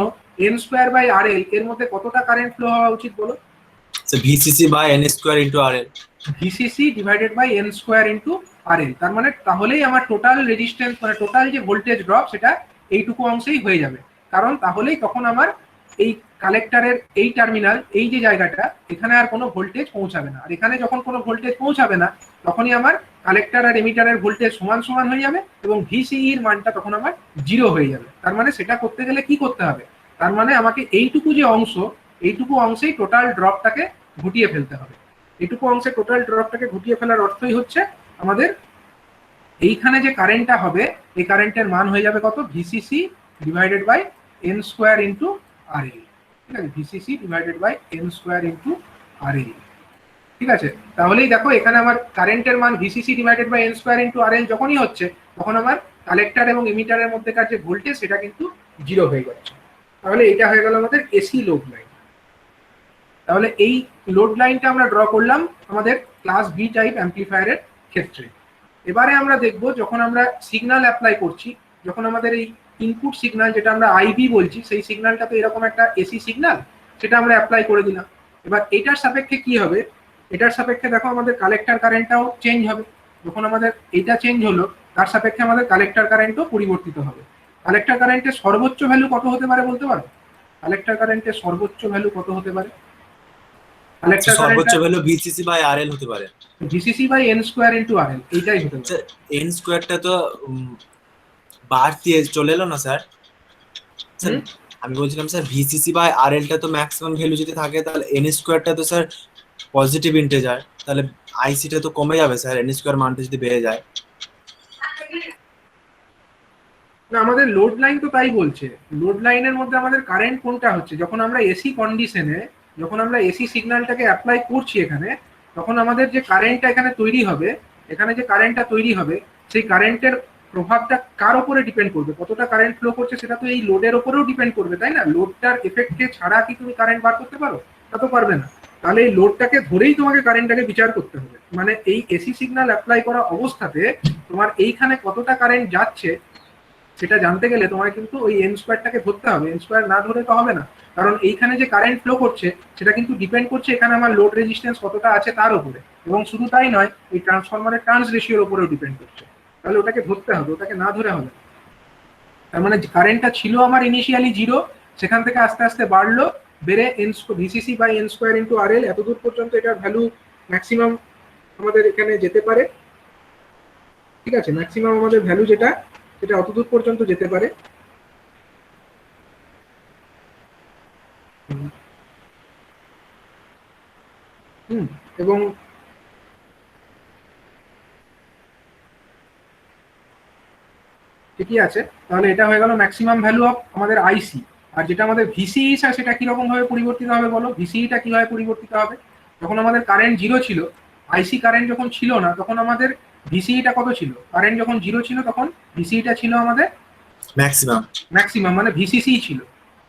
n স্কোয়ার বাই RL এর মধ্যে কতটা কারেন্ট ফ্লো হওয়া উচিত বলো? VCC by n square into RL, VCC divided by n square into RL। তার মানে তাহলেই আমার টোটাল রেজিস্ট্যান্স মানে টোটাল যে ভোল্টেজ ড্রপ সেটা এইটুকু অংশেই হয়ে যাবে। কারণ তাহলেই তখন আমার এই কালেক্টরের এই টার্মিনাল এই যে জায়গাটা এখানে আর কোনো ভোল্টেজ পৌঁছাবে না। আর এখানে যখন কোনো ভোল্টেজ পৌঁছাবে না তখনই আমার কালেক্টর আর এমিটারের ভোল্টেজ সমান সমান হয়ে যাবে এবং ভিসিই এর মানটা তখন আমার 0 হয়ে যাবে। তার মানে সেটা করতে গেলে কি করতে হবে? তার মানে আমাকে এইটুকু যে অংশ, এইটুকু অংশেই টোটাল ড্রপটাকে ঘটিয়ে ফেলতে হবে। এইটুকু অংশে টোটাল ড্রপটাকে ঘটিয়ে ফেলার অর্থই হচ্ছে আমাদের এইখানে যে কারেন্টটা হবে এই কারেন্টের মান হয়ে যাবে কত? VCC divided by n square into RL, ঠিক আছে। VCC divided by n square into RL, ঠিক আছে। তাহলেই দেখো এখানে আমার কারেন্টের মান VCC divided by n square into RL যখনই হচ্ছে তখন আমার কালেক্টর এবং এমিটারের মধ্যেকার যে ভোল্টেজ সেটা কিন্তু 0 হয়ে যাচ্ছে। তাহলে এটা হয়ে গেল আমাদের এসি লোড লাইন। তাহলে এই লোড লাইনটা আমরা ড্র করলাম আমাদের ক্লাস বি টাইপ অ্যাম্প্লিফায়ারের ক্ষেত্রে। এবারে আমরা দেখব যখন আমরা সিগন্যাল অ্যাপ্লাই করছি, যখন আমাদের এই ইনপুট সিগন্যাল যেটা আমরা আইবি বলছি সেই সিগন্যালটা তো এরকম একটা এসি সিগন্যাল, সেটা আমরা অ্যাপ্লাই করে দিলাম। এবার এটার সাপেক্ষে কি হবে? এটার সাপেক্ষে দেখো আমাদের কালেক্টর কারেন্টটাও চেঞ্জ হবে। যখন আমাদের এটা চেঞ্জ হলো তার সাপেক্ষে আমাদের কালেক্টর কারেন্টও পরিবর্তিত হবে। কালেক্টর কারেন্টের সর্বোচ্চ ভ্যালু কত হতে পারে বলতে পারো? কালেক্টর কারেন্টের সর্বোচ্চ ভ্যালু কত হতে পারে? কালেক্টর সর্বোচ্চ ভ্যালু ভিসিসি বাই RL হতে পারে, VCC by n square into RL, এইটাই হতে পারে। n স্কোয়ারটা তো বাড়তি চলে এলো না স্যার? আমি বলছিলাম স্যার ভিসিসি বাই RLটা তো ম্যাক্সিমাম ভ্যালু যদি থাকে তাহলে n স্কোয়ারটা তো স্যার পজিটিভ ইন্টিজার, তাহলে আইসিটা তো কমে যাবে স্যার n স্কোয়ার মানটা যদি বেড়ে যায়। না, আমাদের লোড লাইন তো তাই বলছে। লোড লাইনের মধ্যে আমাদের কারেন্ট কোনটা হচ্ছে, যখন আমরা এসি কন্ডিশনে, যখন আমরা এসি সিগন্যালটাকে অ্যাপ্লাই করছি এখানে, তখন আমাদের যে কারেন্টটা এখানে তৈরি হবে, এখানে যে কারেন্টটা তৈরি হবে, সেই কারেন্টের প্রভাবটা কার ওপরে ডিপেন্ড করবে, কতটা কারেন্ট ফ্লো করছে সেটা তো এই লোডের ওপরেও ডিপেন্ড করবে, তাই না? লোডটার এফেক্টকে ছাড়া কি তুমি কারেন্ট বার করতে পারো? তা তো পারবে না। তাহলে এই লোডটাকে ধরেই তোমাকে কারেন্টটাকে বিচার করতে হবে। মানে এই এসি সিগন্যাল অ্যাপ্লাই করা অবস্থাতে তোমার এইখানে কতটা কারেন্ট যাচ্ছে সেটা জানতে গেলে তোমার কিন্তু ওই এন স্কোয়ারটাকে ধরতে হবে। এন স্কোয়ার না ধরে তো হবে না, কারণ এইখানে যে কারেন্ট ফ্লো করছে সেটা কিন্তু ডিপেন্ড করছে এখানে আমার লোড রেজিস্ট্যান্স কতটা আছে তার উপরে, এবং শুধু তাই নয়, এই ট্রান্সফরমারের টার্নস রেশিওর উপরেও ডিপেন্ড করছে। তাহলে ওটাকে ধরতে হবে, ওটাকে না ধরে হবে না। তার মানে কারেন্টটা ছিল আমার ইনিশিয়ালি 0, সেখান থেকে আস্তে আস্তে বাড়লো, বেড়ে N VCC by N square into R L, এতদূর পর্যন্ত এটার ভ্যালু ম্যাক্সিমাম আমাদের এখানে যেতে পারে। ঠিক আছে, ম্যাক্সিমাম আমাদের ভ্যালু যেটা, সেটা অতদূর পর্যন্ত যেতে পারে। এবং ঠিকই আছে। তাহলে এটা হয়ে গেল ম্যাক্সিমাম ভ্যালু অফ আমাদের আইসি। আর যেটা আমাদের ভিসিই সেটা কিরকম ভাবে পরিবর্তিত হবে বলো? ভিসিইটা কিভাবে পরিবর্তিত হবে? যখন আমাদের কারেন্ট 0 ছিল, আইসি কারেন্ট যখন ছিল না, তখন আমাদের ভিসিইটা কত ছিল? কারেন্ট যখন 0 ছিল তখন ভিসিইটা ছিল আমাদের ম্যাক্সিমাম, মানে ভিসিসি ছিল।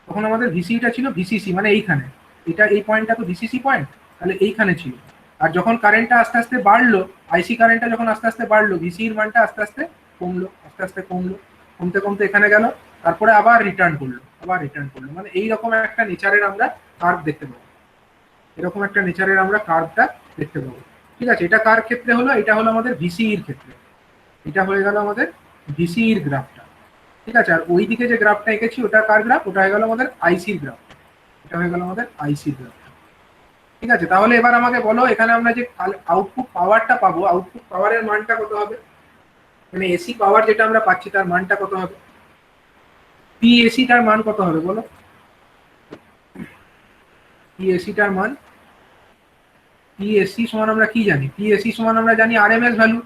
তখন আমাদের ভিসিইটা ছিল ভিসিসি, মানে এইখানে, এটা এই পয়েন্টটা তো ভিসিসি পয়েন্ট, তাহলে এইখানে ছিল। আর যখন কারেন্টটা আস্তে আস্তে বাড়লো, আইসি কারেন্টটা যখন আস্তে আস্তে বাড়লো, ভিসির মানটা আস্তে আস্তে কমলো, আস্তে আস্তে কমলো, কমতে কমতে এখানে গেল, তারপরে আবার রিটার্ন করলো, মানে এইরকম একটা নেচারের আমরা কার্ভ দেখতে পাবো। এরকম একটা নেচারের আমরা কার্ভটা দেখতে পাবো। ঠিক আছে, এটা কার ক্ষেত্রে হলো? এটা হলো আমাদের ভিসিইর ক্ষেত্রে। এটা হয়ে গেল আমাদের ভিসিইর গ্রাফটা। ঠিক আছে, আর ওই দিকে যে গ্রাফটা এঁকেছি ওটা কার গ্রাফ? ওটা হয়ে গেল আমাদের আইসির গ্রাফ। এটা হয়ে গেল আমাদের আইসির গ্রাফ। ঠিক আছে, তাহলে এবার আমাকে বলো, এখানে আমরা যে আউটপুট পাওয়ারটা পাবো, আউটপুট পাওয়ারের মানটা কত হবে? মানে এসি পাওয়ার যেটা আমরা পাচ্ছি তার মানটা কত হবে? পিএসি টার মান কত হবে বলো? পিএসি টার মান, পিএসি সমান আমরা কি জানি? পিএসি সমান আমরা জানি আরএমএস ভ্যালু,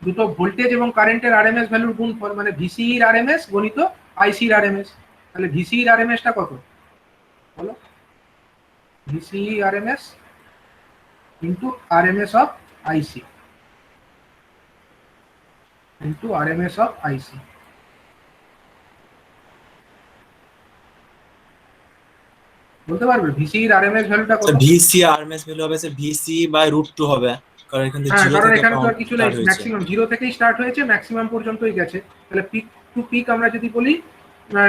দুটো ভোল্টেজ এবং কারেন্টের আরএমএস ভ্যালুর গুণফল, মানে ভিসিইর আরএমএস গণিত আইসির আরএমএস। তাহলে ভিসিইর আরএমএসটা কত বলো? VCE RMS into RMS of IC, into RMS of IC. বলতে পারবে ভিসিইর আরএমএস ভ্যালুটা কত? ভিসি আরএমএস ভ্যালু হবে স্যার ভিসি বাই √2 হবে, কারণ এখানে কারণ এখানে তো আর কিছু নাই, ম্যাক্সিমাম 0 থেকেই স্টার্ট হয়েছে, ম্যাক্সিমাম পর্যন্তই গেছে। তাহলে পিক টু পিক আমরা যদি বলি,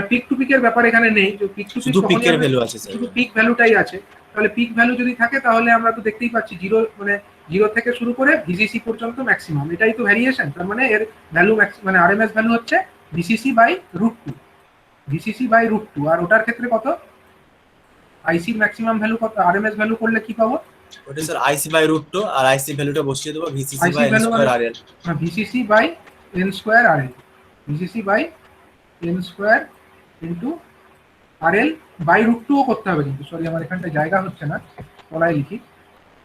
পিক টু পিকের ব্যাপার এখানে নেই, যে পিক টু পিক শুধু পিকের ভ্যালু আছে স্যার, শুধু পিক ভ্যালুটাই আছে। তাহলে পিক ভ্যালু যদি থাকে তাহলে আমরা তো দেখতেই পাচ্ছি 0, মানে 0 থেকে শুরু করে ভিসিসি পর্যন্ত ম্যাক্সিমাম, এটাই তো ভ্যারিয়েশন। তার মানে এর ভ্যালু মানে আরএমএস ভ্যালু হচ্ছে ভিসিসি বাই √2, ভিসিসি বাই √2। আর ওটার ক্ষেত্রে কত? আইসির ম্যাক্সিমাম ভ্যালু কত? আরএমএস ভ্যালু করলে কি পাবো? ওটা স্যার আইসি বাই √2, আর আইসি ভ্যালুটা বসিয়ে দেবো VCC by N square RL. VCC by N square RL, VCC by N square into RL by √2 ও করতে হবে কিন্তু, সরি আমার এখানটা জায়গা হচ্ছে না, তলায় লিখি।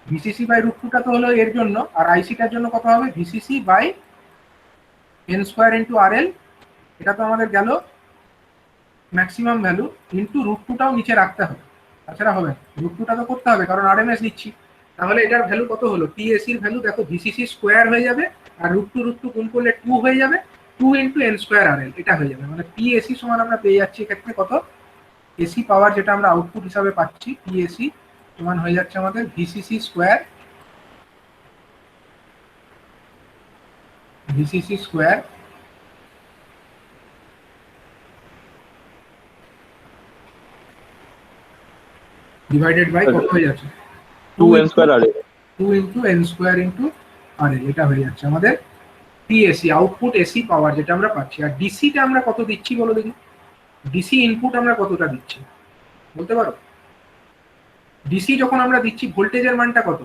ভিসিসি বাই √2টা তো হলো এর জন্য, আর আইসিটার জন্য কত হবে? VCC by N square into RL, এটা তো আমাদের গেল ম্যাক্সিমাম ভ্যালু, ইন্টু √2টাও নিচে রাখতে হবে, তাছাড়া হবে না। √2টা তো করতে হবে কারণ আরএমএস নিচ্ছি। তাহলে এটার ভ্যালু কত হলো? পিএসির ভ্যালু দেখো, ভিসিসি স্কোয়ার হয়ে যাবে, আর √2 গুণ করলে 2 হয়ে যাবে, 2 ইন্টু এন স্কোয়ার আরএল, এটা হয়ে যাবে। মানে পিএসি সমান আমরা পেয়ে যাচ্ছি এক্ষেত্রে কত? এসি পাওয়ার যেটা আমরা আউটপুট হিসাবে পাচ্ছি, পিএসি সমান হয়ে যাচ্ছে আমাদের VCC square, VCC square divided by কত হয়ে যাচ্ছে? 2n স্কয়ার আর 2 into N square into RL, এটা হয়ে যাচ্ছে আমাদের পিএসি আউটপুট এসি পাওয়ার যেটা আমরা পাচ্ছি। আর ডিসিটা আমরা কত দিচ্ছি বলো দেখি? ডিসি ইনপুট আমরা কতটা দিচ্ছি বলতে পারো? ডিসি যখন আমরা দিচ্ছি ভোল্টেজের মানটা কত?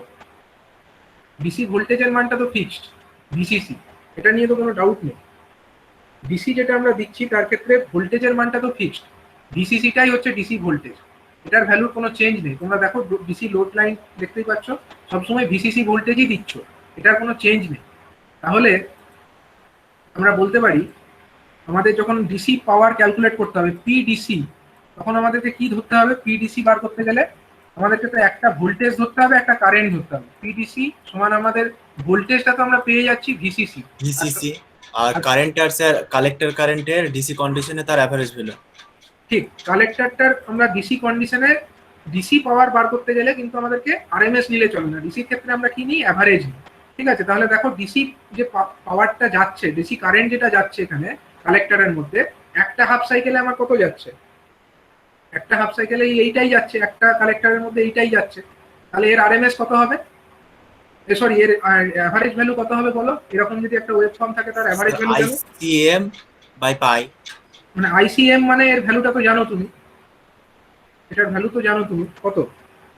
ডিসি ভোল্টেজের মানটা তো ফিক্সড, ভিসিসি, এটা নিয়ে তো কোনো ডাউট নেই। ডিসি যেটা আমরা দিচ্ছি তার ক্ষেত্রে ভোল্টেজের মানটা তো ফিক্সড, ভিসিসিটাই হচ্ছে ডিসি ভোল্টেজ, এটার ভ্যালুর কোনো চেঞ্জ নেই। তোমরা দেখো ডিসি লোড লাইন দেখতেই পাচ্ছ, সবসময় ভিসিসি ভোল্টেজই দিচ্ছ, এটার কোনো চেঞ্জ নেই। তাহলে আমরা বলতে পারি আমাদের যখন ডিসি পাওয়ার ক্যালকুলেট করতে হবে পিডিসি, তখন আমাদেরকে কি ধরতে হবে? পিডিসি বার করতে গেলে আমাদেরকে তো একটা ভোল্টেজ ধরতে হবে, একটা কারেন্ট ধরতে হবে। পিডিসি সমান আমাদের ভোল্টেজটা তো আমরা পেয়ে যাচ্ছি ভিসিসি, ভিসিসি আর কারেন্টার স্যার কালেক্টর কারেন্টের ডিসি কন্ডিশনে তার অ্যাভারেজ ভ্যালু। ঠিক। কালেক্টরটার আমরা ডিসি কন্ডিশনে ডিসি পাওয়ার বার করতে গেলে কিন্তু আমাদেরকে আরএমএস নিলে চলে না, ডিসির ক্ষেত্রে আমরা কি নিই? অ্যাভারেজ নিই। ঠিক আছে, তাহলে দেখো ডিসি যে পাওয়ারটা যাচ্ছে, ডিসি কারেন্ট যেটা যাচ্ছে এখানে কালেক্টরের মধ্যে, একটা হাফ সাইকেলে আমার কত যাচ্ছে? একটা হাফ সাইকেলে এইটাই যাচ্ছে, একটা কালেক্টরের মধ্যে এইটাই যাচ্ছে। তাহলে এর আরএমএস কত হবে? সরি, এর অ্যাভারেজ ভ্যালু কত হবে বলো? এরকম যদি একটা ওয়েভ ফর্ম থাকে তার অ্যাভারেজ ভ্যালু জানো? ICM by pi. মানে আইসিএম মানে এর ভ্যালুটা তো জানো তুমি, এটার ভ্যালু তো জানো তুমি কত?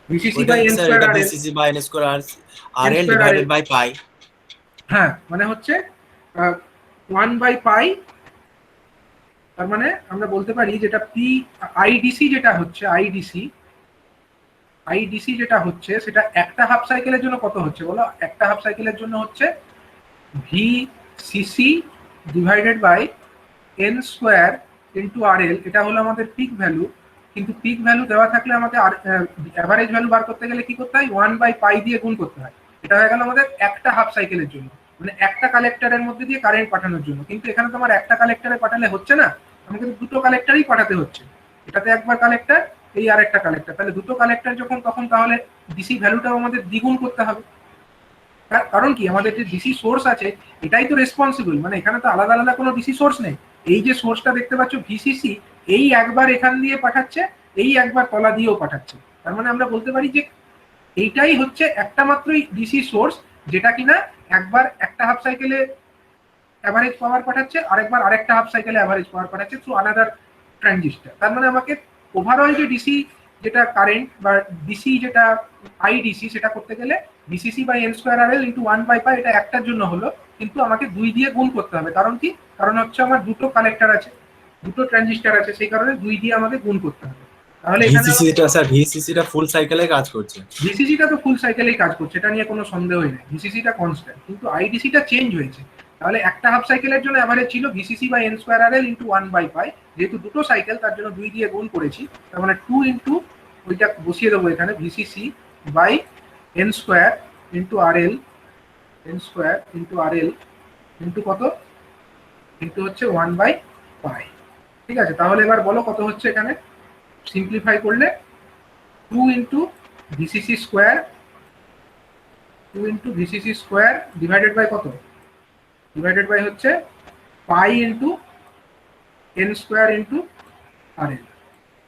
VCC by N square R VCC by N square R L divided by pi. হ্যাঁ, মানে হচ্ছে 1 বাই পাই। তার মানে আমরা বলতে পারি যেটা পি আইডিসি যেটা হচ্ছে আইডিসি যেটা হচ্ছে সেটা একটা হাফ সাইকেলের জন্য কত হচ্ছে বলো? একটা হাফ সাইকেলের জন্য হচ্ছে VCC divided by N square into R L. এটা হলো আমাদের পিক ভ্যালু, কিন্তু পিক ভ্যালু দেওয়া থাকলে আমাকে অ্যাভারেজ ভ্যালু বার করতে গেলে কি করতে হয়? 1 বাই পাই দিয়ে গুণ করতে হয়। এটা হয়ে গেল আমাদের একটা হাফ সাইকেলের জন্য, মানে একটা কালেক্টরের মধ্যে দিয়ে কারেন্ট পাঠানোর জন্য। কিন্তু এখানে তো আমার একটা কালেক্টরে পাঠালে হচ্ছে না, আমাকে তো দুটো কালেক্টরই পাঠাতে হচ্ছে। এটাতে একবার কালেক্টর, এই আর একটা কালেক্টর, তাহলে দুটো কালেক্টর যখন, তখন তাহলে ডিসি ভ্যালুটাও আমাদের দ্বিগুণ করতে হবে। কারণ কি, আমাদের যে ডিসি সোর্স আছে এটাই তো রেসপন্সিবল, মানে এখানে তো আলাদা আলাদা কোনো ডিসি সোর্স নেই। এই যে সোর্সটা দেখতে পাচ্ছ ভিসিসি, এই একবার এখান দিয়ে পাঠাচ্ছে, এই একবার তলা দিয়েও পাঠাচ্ছে। তার মানে আমরা বলতে পারি যে এইটাই হচ্ছে একটা মাত্রই ডিসি সোর্স যেটা কিনা একবার একটা হাফ সাইকেলে অ্যাভারেজ পাওয়ার পাঠাচ্ছে, আরেকবার আরেকটা হাফ সাইকেলে অ্যাভারেজ পাওয়ার পাঠাচ্ছে থ্রু আনাদার ট্রানজিস্টর। তার মানে আমাকে ওভারঅল যে ডিসি যেটা কারেন্ট বা ডিসি যেটা আইডিসি সেটা করতে গেলে VCC by N square R L into 1 by pi, এটা একটার জন্য হলো, কিন্তু আমাকে 2 দিয়ে গুণ করতে হবে। কারণ কি? কারণ হচ্ছে আমার দুটো কালেক্টর আছে, দুটো ট্রানজিস্টর আছে, সেই কারণে 2 দিয়ে আমাদের গুণ করতে হবে। তাহলে এখানে ভিসিসিটা স্যার ভিসিসিটা ফুল সাইকেলে কাজ করছে। ভিসিসিটা তো ফুল সাইকেলেই কাজ করছে, এটা নিয়ে কোনো সন্দেহই নেই, ভিসিসিটা কনস্ট্যান্ট, কিন্তু আইডিসিটা চেঞ্জ হয়েছে। তাহলে একটা হাফ সাইকেলের জন্য অ্যাভারেজ ছিল VCC by N square R L into 1 by pi, যেহেতু দুটো সাইকেল তার জন্য 2 দিয়ে গুণ করেছি, তার মানে 2 ইন্টু ওইটা বসিয়ে দেবো এখানে, VCC by N square into R L, N square into R L into কত? ইন্টু হচ্ছে 1 বাই পাই। ঠিক আছে, তাহলে এবার বলো কত হচ্ছে এখানে? সিম্পলিফাই করলে 2 into VCC square, 2 into VCC square divided by কত? ডিভাইডেড বাই হচ্ছে pi into N square into R L.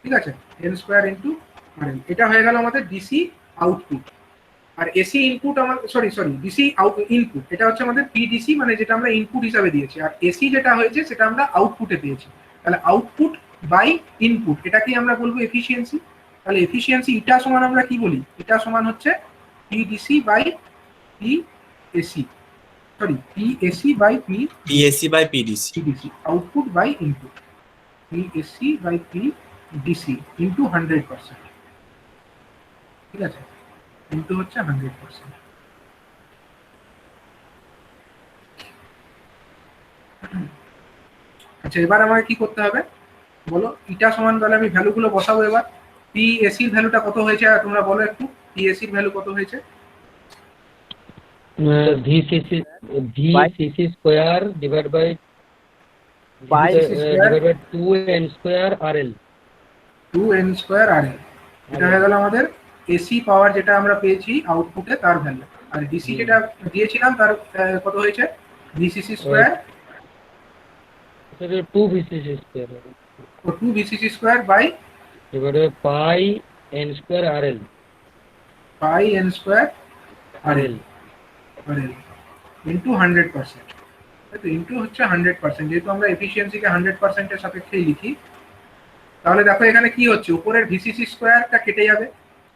ঠিক আছে, N square into R L, এটা হয়ে গেল আমাদের ডিসি আউটপুট। আর এসি ইনপুট আমাদের সরি ডিসি ইনপুট, এটা হচ্ছে আমাদের পিডিসি, মানে যেটা আমরা ইনপুট হিসাবে দিয়েছি। আর এসি যেটা হয়েছে সেটা আমরা আউটপুটে পেয়েছি। তাহলে আউটপুট বাই ইনপুট, এটাকেই আমরা বলবো এফিসিয়েন্সি। তাহলে এফিসিয়েন্সি ইটা সমান আমরা কি বলি? এটা সমান হচ্ছে PDC by PAC, sorry PAC by PSC by PDC, PDC, output by input, PAC by PDC into 100%। ঠিক আছে, ইন্টু হচ্ছে 100%। আচ্ছা, এবার আমাকে কি করতে হবে বলো? ইটা সমান, তাহলে আমি ভ্যালুগুলো বসাবো এবার। পিএসির ভ্যালুটা কত হয়েছে তোমরা বলো একটু, পিএসির ভ্যালু কত হয়েছে? VCC square divide by 2n square R L, 2n square R L, এটা হয়ে গেল আমাদের এসি পাওয়ার যেটা আমরা পেয়েছি আউটপুটে তার ভ্যালু। আর ডিসি যেটা দিয়েছিলাম তার কত হয়েছে? VCC square, 2 VCC square, 2 VCC square by divide by pi N square R L, pi N square R L into 100%। তো ইন্টু হচ্ছে 100%, যেহেতু আমরা এফিসিয়েন্সিকে 100% এর সাপেক্ষেই লিখি। তাহলে দেখো এখানে কি হচ্ছে, উপরের ভিসিসি স্কোয়ারটা কেটে যাবে।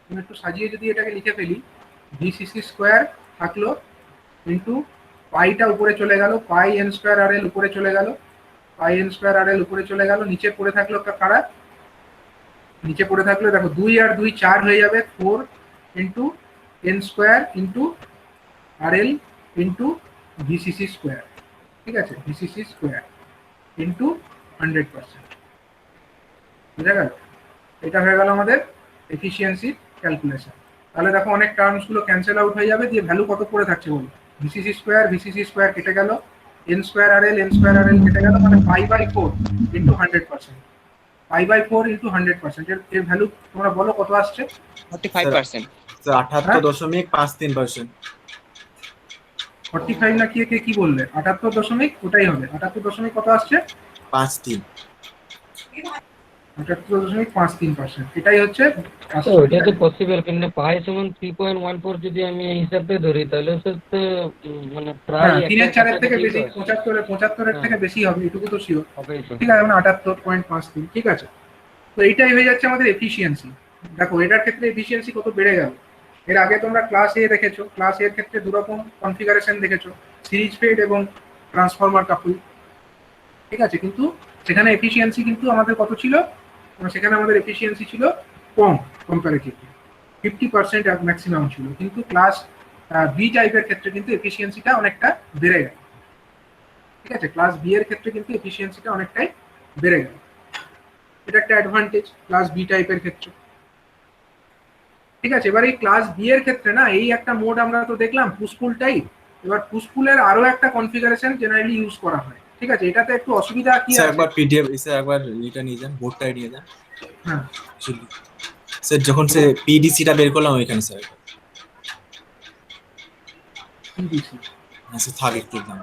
আমি একটু সাজিয়ে যদি এটাকে লিখে ফেলি, ভিসিসি স্কোয়ার থাকলো ইন্টু পাইটা উপরে চলে গেল, পাই এন স্কোয়ার আর এল উপরে চলে গেল, পাই এন স্কোয়ার আর এল উপরে চলে গেল, নিচে পড়ে থাকলো কারা? নিচে পড়ে থাকলো দেখো 2 আর 2 4 হয়ে যাবে, 4 into N square into R L into VCC square. ঠিক আছে, ভিসিসি স্কোয়ার ইন্টু 100%। বুঝা গেল? এটা হয়ে গেল আমাদের এফিসিয়েন্সি ক্যালকুলেশন। তাহলে দেখো অনেক টার্মস গুলো ক্যান্সেল আউট হয়ে যাবে, দিয়ে ভ্যালু কত পড়ে থাকছে বলো? ভিসিসি স্কোয়ার কেটে গেল, এন স্কোয়ার আর এল কেটে গেল, মানে π/4 ইন্টু 100%। π/4 ইন্টু 100%, এর ভ্যালু তোমরা বলো কত আসছে? 45%। স্যার 78.53%। 45 না কি, কি বললে? 78 দশমিক, ওটাই হবে 78 দশমিক কত আসছে? 53। 78.53%। এটাই হচ্ছে তো ওটা তো পসিবল, কিন্তু পাই সমান 3.14 যদি আমি এই হিসাবে ধরি তাহলে স্যার তো মানে প্রায় 3/4 থেকে বেশি, কাছাকাছি 75 থেকে বেশি হবে, এটুকু তো শিওর। হবেই তো। ঠিক আছে, মানে 78.53। ঠিক আছে, তো এইটাই হয়ে যাচ্ছে আমাদের এফিসিয়েন্সি। দেখো এটার ক্ষেত্রে এফিসিয়েন্সি কত বেড়ে গেল। এর আগে তোমরা ক্লাস এ দেখেছো, ক্লাস এর ক্ষেত্রে দুরকম কনফিগারেশন দেখেছো, সিরিজ ফেড এবং ট্রান্সফরমার কাপল। ঠিক আছে, কিন্তু সেখানে এফিসিয়েন্সি কিন্তু আমাদের কত ছিল? সেখানে আমাদের এফিসিয়েন্সি ছিল কম কম্পারেটিভলি, 50% ম্যাক্সিমাম ছিল। কিন্তু ক্লাস বি টাইপের ক্ষেত্রে কিন্তু এফিসিয়েন্সিটা অনেকটা বেড়ে গেল। ঠিক আছে, ক্লাস বি এর ক্ষেত্রে কিন্তু এফিসিয়েন্সিটা অনেকটাই বেড়ে গেল। এটা একটা অ্যাডভান্টেজ ক্লাস বি টাইপের ক্ষেত্রে। ঠিক আছে, এবার এই ক্লাস বি এর ক্ষেত্রে না, এই একটা মোড আমরা তো দেখলাম পুশপুল টাইপ। এবার পুশপুলের আরো একটা কনফিগারেশন জেনারেলি ইউজ করা হয়। ঠিক আছে, এটাতে একটু অসুবিধা কি স্যার আছে? একবার পিডিএফ স্যার একবার এটা নিয়ে যান, বোর্ডটাই নিয়ে যান। হ্যাঁ, স্যার যখন সে পিডিসিটা বের করলাম ওইখানে স্যার। কি দিছি? হ্যাঁ স্যার, থাক একটু দাম।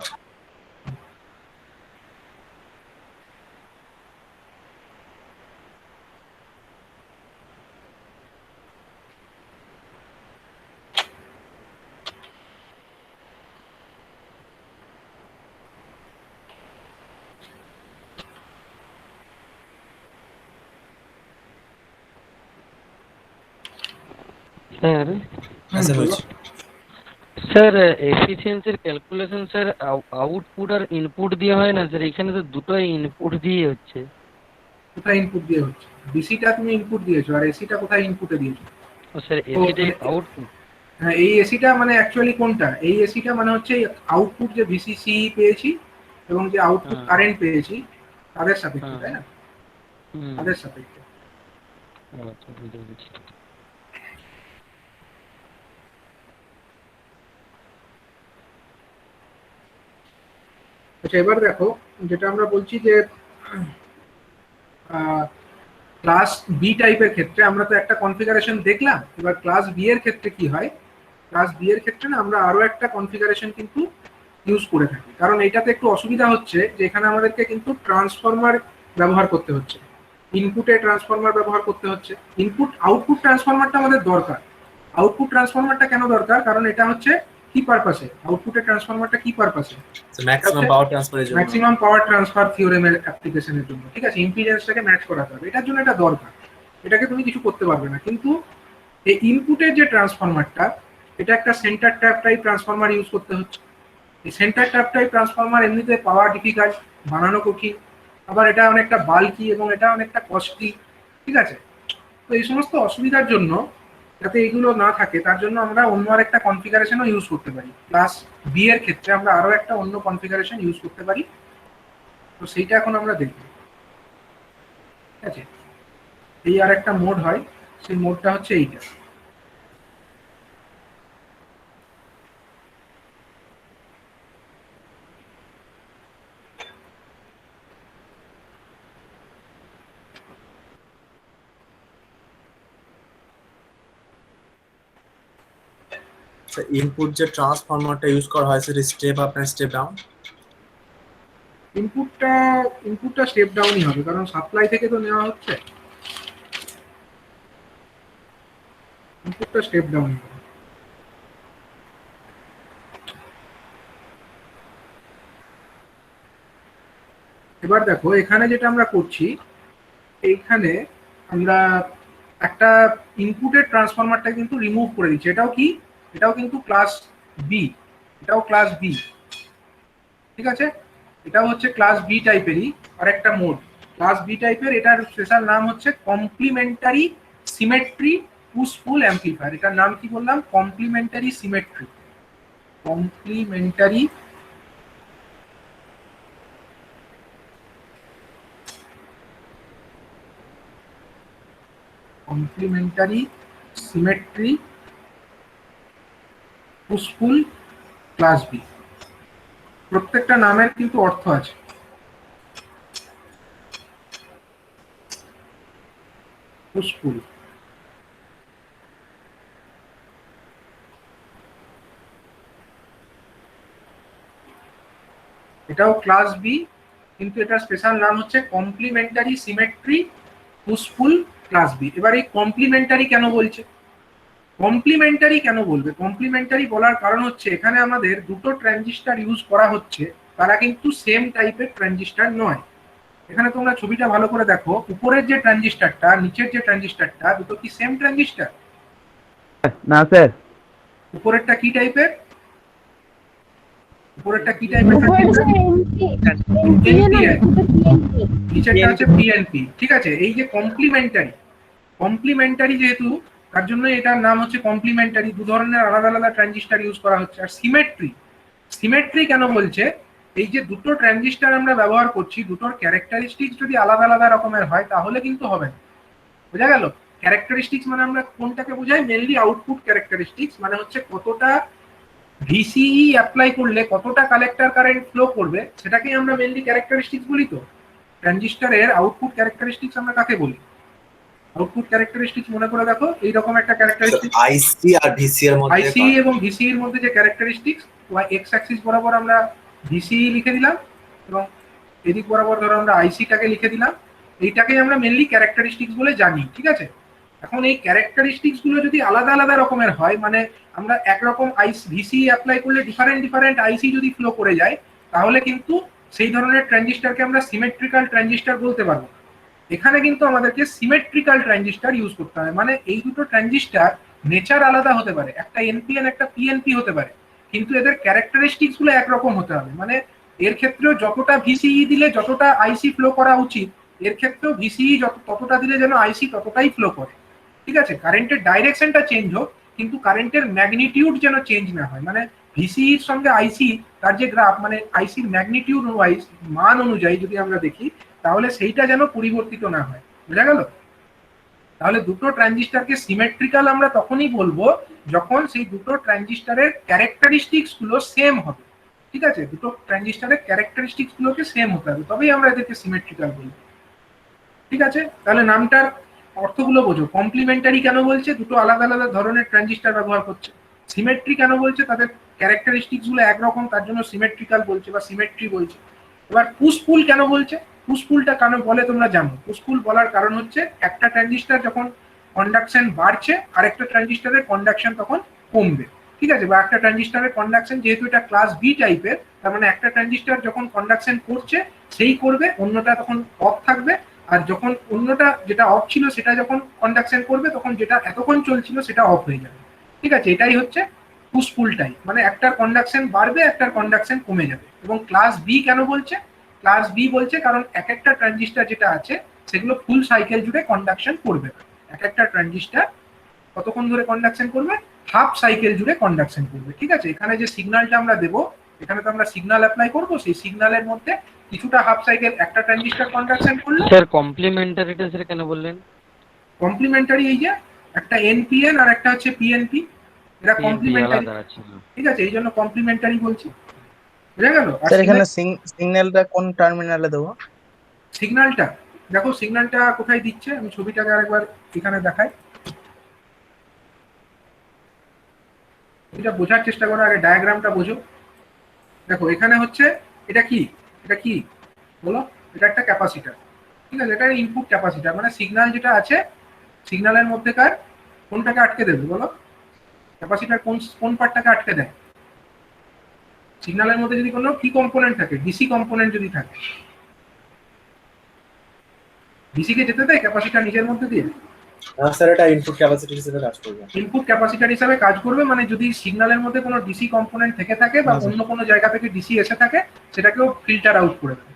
স্যার হ্যাঁ স্যার হয়েছে। স্যার এফিসিয়েন্সির ক্যালকুলেশন স্যার আউটপুট আর ইনপুট দিয়ে হয় না স্যার? এখানে তো দুটোই ইনপুট দিয়ে হচ্ছে। কোথায় ইনপুট দিয়ে হচ্ছে? বিসিটা তুমি ইনপুট দিয়েছো, আর এসিটা কোথায় ইনপুটে দিয়েছো? ও স্যার এসিটাই আউটপুট? হ্যাঁ, এই এসিটা মানে অ্যাকচুয়ালি কোনটা? এই এসিটা মানে হচ্ছে আউটপুট যে ভিসিসি পেয়েছি এবং যে আউটপুট হ্যাঁ। কারেন্ট পেয়েছি তাদের সাপেক্ষে, হ্যাঁ। তাই না? হুম। তাদের সাপেক্ষে। আচ্ছা, বুঝতে পেরেছি। আচ্ছা, এবার দেখো যেটা আমরা বলছি যে ক্লাস বি টাইপের ক্ষেত্রে আমরা তো একটা কনফিগারেশন দেখলাম। এবার ক্লাস বি এর ক্ষেত্রে কি হয়? ক্লাস বি এর ক্ষেত্রে না আমরা আরো একটা কনফিগারেশন কিন্তু ইউজ করে থাকি, কারণ এটাতে একটু অসুবিধা হচ্ছে যে এখানে আমাদেরকে কিন্তু ট্রান্সফরমার ব্যবহার করতে হচ্ছে, ইনপুটে ট্রান্সফরমার ব্যবহার করতে হচ্ছে। ইনপুট আউটপুট ট্রান্সফরমারটা আমাদের দরকার। আউটপুট ট্রান্সফরমারটা কেন দরকার? কারণ এটা হচ্ছে কি পারপাসে? আউটপুটের ট্রান্সফরমারটা কি পারপাসে? ম্যাক্সিমাম পাওয়ার ট্রান্সফারের জন্য। ম্যাক্সিমাম পাওয়ার ট্রান্সফার থিওরেমের অ্যাপ্লিকেশনের জন্য। ঠিক আছে, ইম্পিডেন্সটাকে ম্যাচ করাতে হবে, এটার জন্য এটা দরকার। এটাকে তুমি কিছু করতে পারবে না। কিন্তু এই ইনপুটের যে ট্রান্সফরমারটা, এটা একটা centre tap type transformer use করতে হচ্ছে। এই সেন্টার ট্যাপ টাইপ ট্রান্সফরমার এমনিতে পাওয়া ডিফিকাল্ট, বানানো কঠিন, আবার এটা অনেকটা বাল্কি এবং এটা অনেকটা কস্টলি। ঠিক আছে, তো এই সমস্ত অসুবিধার জন্য, যাতে এইগুলো না থাকে তার জন্য আমরা অন্য আরেকটা কনফিগারেশনও ইউজ করতে পারি। ক্লাস বি এর ক্ষেত্রে আমরা আরো একটা অন্য কনফিগারেশন ইউজ করতে পারি। তো সেইটা এখন আমরা দেখব। ঠিক আছে, এই আর একটা মোড হয়, সেই মোডটা হচ্ছে এইটা। ইনপুট যে ট্রান্সফরমারটা ইউজ করা হয় সেটা স্টেপ আপ না স্টেপ ডাউন? ইনপুটটা স্টেপ ডাউনই হবে, কারণ সাপ্লাই থেকে তো নেওয়া হচ্ছে। ইনপুটটা স্টেপ ডাউনই হবে। এবার দেখো এখানে যেটা আমরা করছি, এইখানে আমরা একটা ইনপুটের ট্রান্সফরমারটা কিন্তু রিমুভ করে দিচ্ছি। এটাও কি? এটাও কিন্তু ক্লাস বি। এটাও ক্লাস বি। ঠিক আছে, এটাও হচ্ছে ক্লাস বি টাইপেরই আর একটা মোড। ক্লাস বি টাইপের, এটার স্পেশাল নাম হচ্ছে complementary symmetry push pull amplifier. এটার নাম কি বললাম? Complementary symmetry. Complementary complementary, symmetry, push pull, class B. প্রত্যেকটা নামের কিন্তু অর্থ আছে। পুশফুল, এটাও ক্লাস বি, কিন্তু এটা স্পেশাল নাম হচ্ছে complementary, symmetry, push pull, class B. এবার এই কমপ্লিমেন্টারি কেন বলছে? কমপ্লিমেন্টারি কেন বলবে? কমপ্লিমেন্টারি বলার কারণ হচ্ছে এখানে আমাদের দুটো ট্রানজিস্টার ইউজ করা হচ্ছে, তারা কিন্তু সেম টাইপের ট্রানজিস্টার নয়। এখানে তোমরা ছবিটা ভালো করে দেখো, উপরের যে ট্রানজিস্টারটা, নিচের যে ট্রানজিস্টারটা, দুটো কি সেম ট্রানজিস্টার? না স্যার। উপরেরটা কি টাইপের? উপরেরটা কি টাইপের? নিচেরটা হচ্ছে পিএনপি। ঠিক আছে, এই যে কমপ্লিমেন্টারি, কমপ্লিমেন্টারি যেহেতু, তার জন্য এটার নাম হচ্ছে কমপ্লিমেন্টারি। দু ধরনের আলাদা আলাদা ট্রানজিস্টার ইউজ করা হচ্ছে। আর সিমেট্রি, সিমেট্রি কেন বলছে? এই যে দুটো ট্রানজিস্টার আমরা ব্যবহার করছি, দুটোর ক্যারেক্টারিস্টিক্স যদি আলাদা আলাদা রকমের হয় তাহলে কিন্তু হবে না। বোঝা গেল? ক্যারেক্টারিস্টিক্স মানে আমরা কোনটাকে বোঝাই? মেনলি আউটপুট ক্যারেক্টারিস্টিক্স, মানে হচ্ছে কতটা ভিসিই অ্যাপ্লাই করলে কতটা কালেক্টর কারেন্ট ফ্লো করবে, সেটাকেই আমরা মেনলি ক্যারেক্টারিস্টিক্স বলি। তো ট্রানজিস্টারের আউটপুট ক্যারেক্টারিস্টিক্স আমরা কাকে বলি? আউটপুট ক্যারেক্টারিস্টিক্স মনে করে দেখো, এইরকম একটা ক্যারেক্টারিস্টিক্স আইসি আর ভিসি এর মধ্যে, আইসি এবং ভিসি এর মধ্যে যে ক্যারেক্টারিস্টিক্স, এক্স অ্যাক্সিস বরাবর আমরা ভিসিই লিখে দিলাম এবং এদিক বরাবর ধরো আমরা আইসিটাকে লিখে দিলাম। এইটাকেই আমরা মেনলি ক্যারেক্টারিস্টিক্স বলে জানি। ঠিক আছে, এখন এই ক্যারেক্টারিস্টিক্স গুলো যদি আলাদা আলাদা রকমের হয়, মানে আমরা একরকম আইসি ভিসি অ্যাপ্লাই করলে ডিফারেন্ট ডিফারেন্ট আইসি যদি ফ্লো করে যায়, তাহলে কিন্তু সেই ধরনের ট্রানজিস্টারকে আমরা সিমেট্রিক্যাল ট্রানজিস্টার বলতে পারবো। এখানে কিন্তু আমাদেরকে সিমেট্রিক্যাল ট্রানজিস্টার ইউজ করতে হবে। মানে এই দুটো ট্রানজিস্টার নেচার আলাদা হতে পারে, একটা এনপিএন একটা পিএনপি হতে পারে, কিন্তু এদের ক্যারেক্টারিস্টিক্স গুলো একরকম হতে হবে। মানে এর ক্ষেত্রেও যতটা ভিসিই দিলে যতটা আইসি ফ্লো করা উচিত, এর ক্ষেত্রেও ভিসিই ততটা দিলে যেন আইসি ততটাই ফ্লো করে। ঠিক আছে, কারেন্টের ডাইরেকশনটা চেঞ্জ হোক, কিন্তু কারেন্টের ম্যাগনিটিউড যেন চেঞ্জ না হয়। মানে ভিসিইর সঙ্গে আইসি, তার যে গ্রাফ, মানে আইসির ম্যাগনিটিউড ওয়াইজ মান অনুযায়ী যদি আমরা দেখি, তাহলে সেইটা যেন পরিবর্তিত না হয়। বোঝা গেল? তাহলে দুটো ট্রানজিস্টারকে সিমেট্রিক্যাল আমরা তখনই বলবো যখন সেই দুটো ট্রানজিস্টারের ক্যারেক্টারিস্টিক্স গুলো সেম হবে। ঠিক আছে, দুটো ট্রানজিস্টারের ক্যারেক্টারিস্টিক্স গুলোকে সেম হতে হবে, তবেই আমরা এদেরকে সিমেট্রিক্যাল বলবো। ঠিক আছে, তাহলে নামটার অর্থগুলো বোঝো। কমপ্লিমেন্টারি কেন বলছে? দুটো আলাদা আলাদা ধরনের ট্রানজিস্টার ব্যবহার করছে। সিমেট্রি কেন বলছে? তাদের ক্যারেক্টারিস্টিক্স গুলো একরকম, তার জন্য সিমেট্রিক্যাল বলছে বা সিমেট্রি বলছে। এবার পুশফুল কেন বলছে? পুশফুলটা কেন বলে তোমরা জানো? পুশফুল বলার কারণ হচ্ছে একটা ট্রানজিস্টার যখন কন্ডাকশন বাড়ছে, আরেকটা ট্রানজিস্টারের কন্ডাকশন তখন কমবে। ঠিক আছে, বা একটা ট্রানজিস্টারের কন্ডাকশন, যেহেতু এটা ক্লাস বি টাইপের, তার মানে একটা ট্রানজিস্টার যখন কন্ডাকশন করছে সেই করবে, অন্যটা তখন অফ থাকবে। আর যখন অন্যটা যেটা অফ ছিল সেটা যখন কন্ডাকশন করবে, তখন যেটা এতক্ষণ চলছিল সেটা অফ হয়ে যাবে। ঠিক আছে, এটাই হচ্ছে পুশফুল টাইপ, মানে একটার কন্ডাকশন বাড়বে, একটার কন্ডাকশন কমে যাবে। এবং ক্লাস বি কেন বলছে? ক্লাস বি বলছে কারণ এক একটা ট্রানজিস্টার যেটা আছে সেগুলো ফুল সাইকেল জুড়ে কন্ডাকশন করবে। এক একটা ট্রানজিস্টার কতক্ষণ ধরে কন্ডাকশন করবে? হাফ সাইকেল জুড়ে কন্ডাকশন করবে। ঠিক আছে, এখানে যে সিগন্যালটা আমরা দেবো, এখানে তো আমরা সিগন্যাল অ্যাপ্লাই করবো, সেই সিগন্যালের মধ্যে কিছুটা হাফ সাইকেল একটা ট্রানজিস্টার কন্ডাকশন করলো। স্যার কমপ্লিমেন্টারিটা স্যার কেন বললেন? কমপ্লিমেন্টারি এই যে একটা এনপিএন আর একটা হচ্ছে পিএনপি, এরা কমপ্লিমেন্টারি। ঠিক আছে, এই জন্য কমপ্লিমেন্টারি বলছি। বুঝা গেল? স্যার এখানে সিগন্যালটা কোন টার্মিনালে দেবো? সিগন্যালটা দেখো, সিগন্যালটা কোথায় দিচ্ছে আমি ছবিটাকে আরেকবার এখানে দেখাই, এটা বোঝার চেষ্টা করো, আগে ডায়াগ্রামটা বোঝো। দেখো এখানে হচ্ছে এটা কি, এটা কি বলো? এটা একটা ক্যাপাসিটার। ঠিক আছে, এটা ইনপুট ক্যাপাসিটার, মানে সিগন্যাল যেটা আছে সিগন্যালের মধ্যেকার কোনটাকে আটকে দেবে বলো? ক্যাপাসিটার কোন পার্টটাকে আটকে দেয়? সিগন্যালের মধ্যে যদি কোনো কি কম্পোনেন্ট থাকে, ডিসি কম্পোনেন্ট যদি থাকে, ডিসি কে যেতে দেয় ক্যাপাসিটার নিজের মধ্যে দিয়ে? স্যার এটা ইনপুট ক্যাপাসিটি হিসেবে কাজ করবে। ইনপুট ক্যাপাসিটার হিসাবে কাজ করবে, মানে যদি সিগন্যালের মধ্যে কোনো ডিসি কম্পোনেন্ট থেকে থাকে বা অন্য কোনো জায়গা থেকে ডিসি এসে থাকে, সেটাকেও ফিল্টার আউট করে দেবে।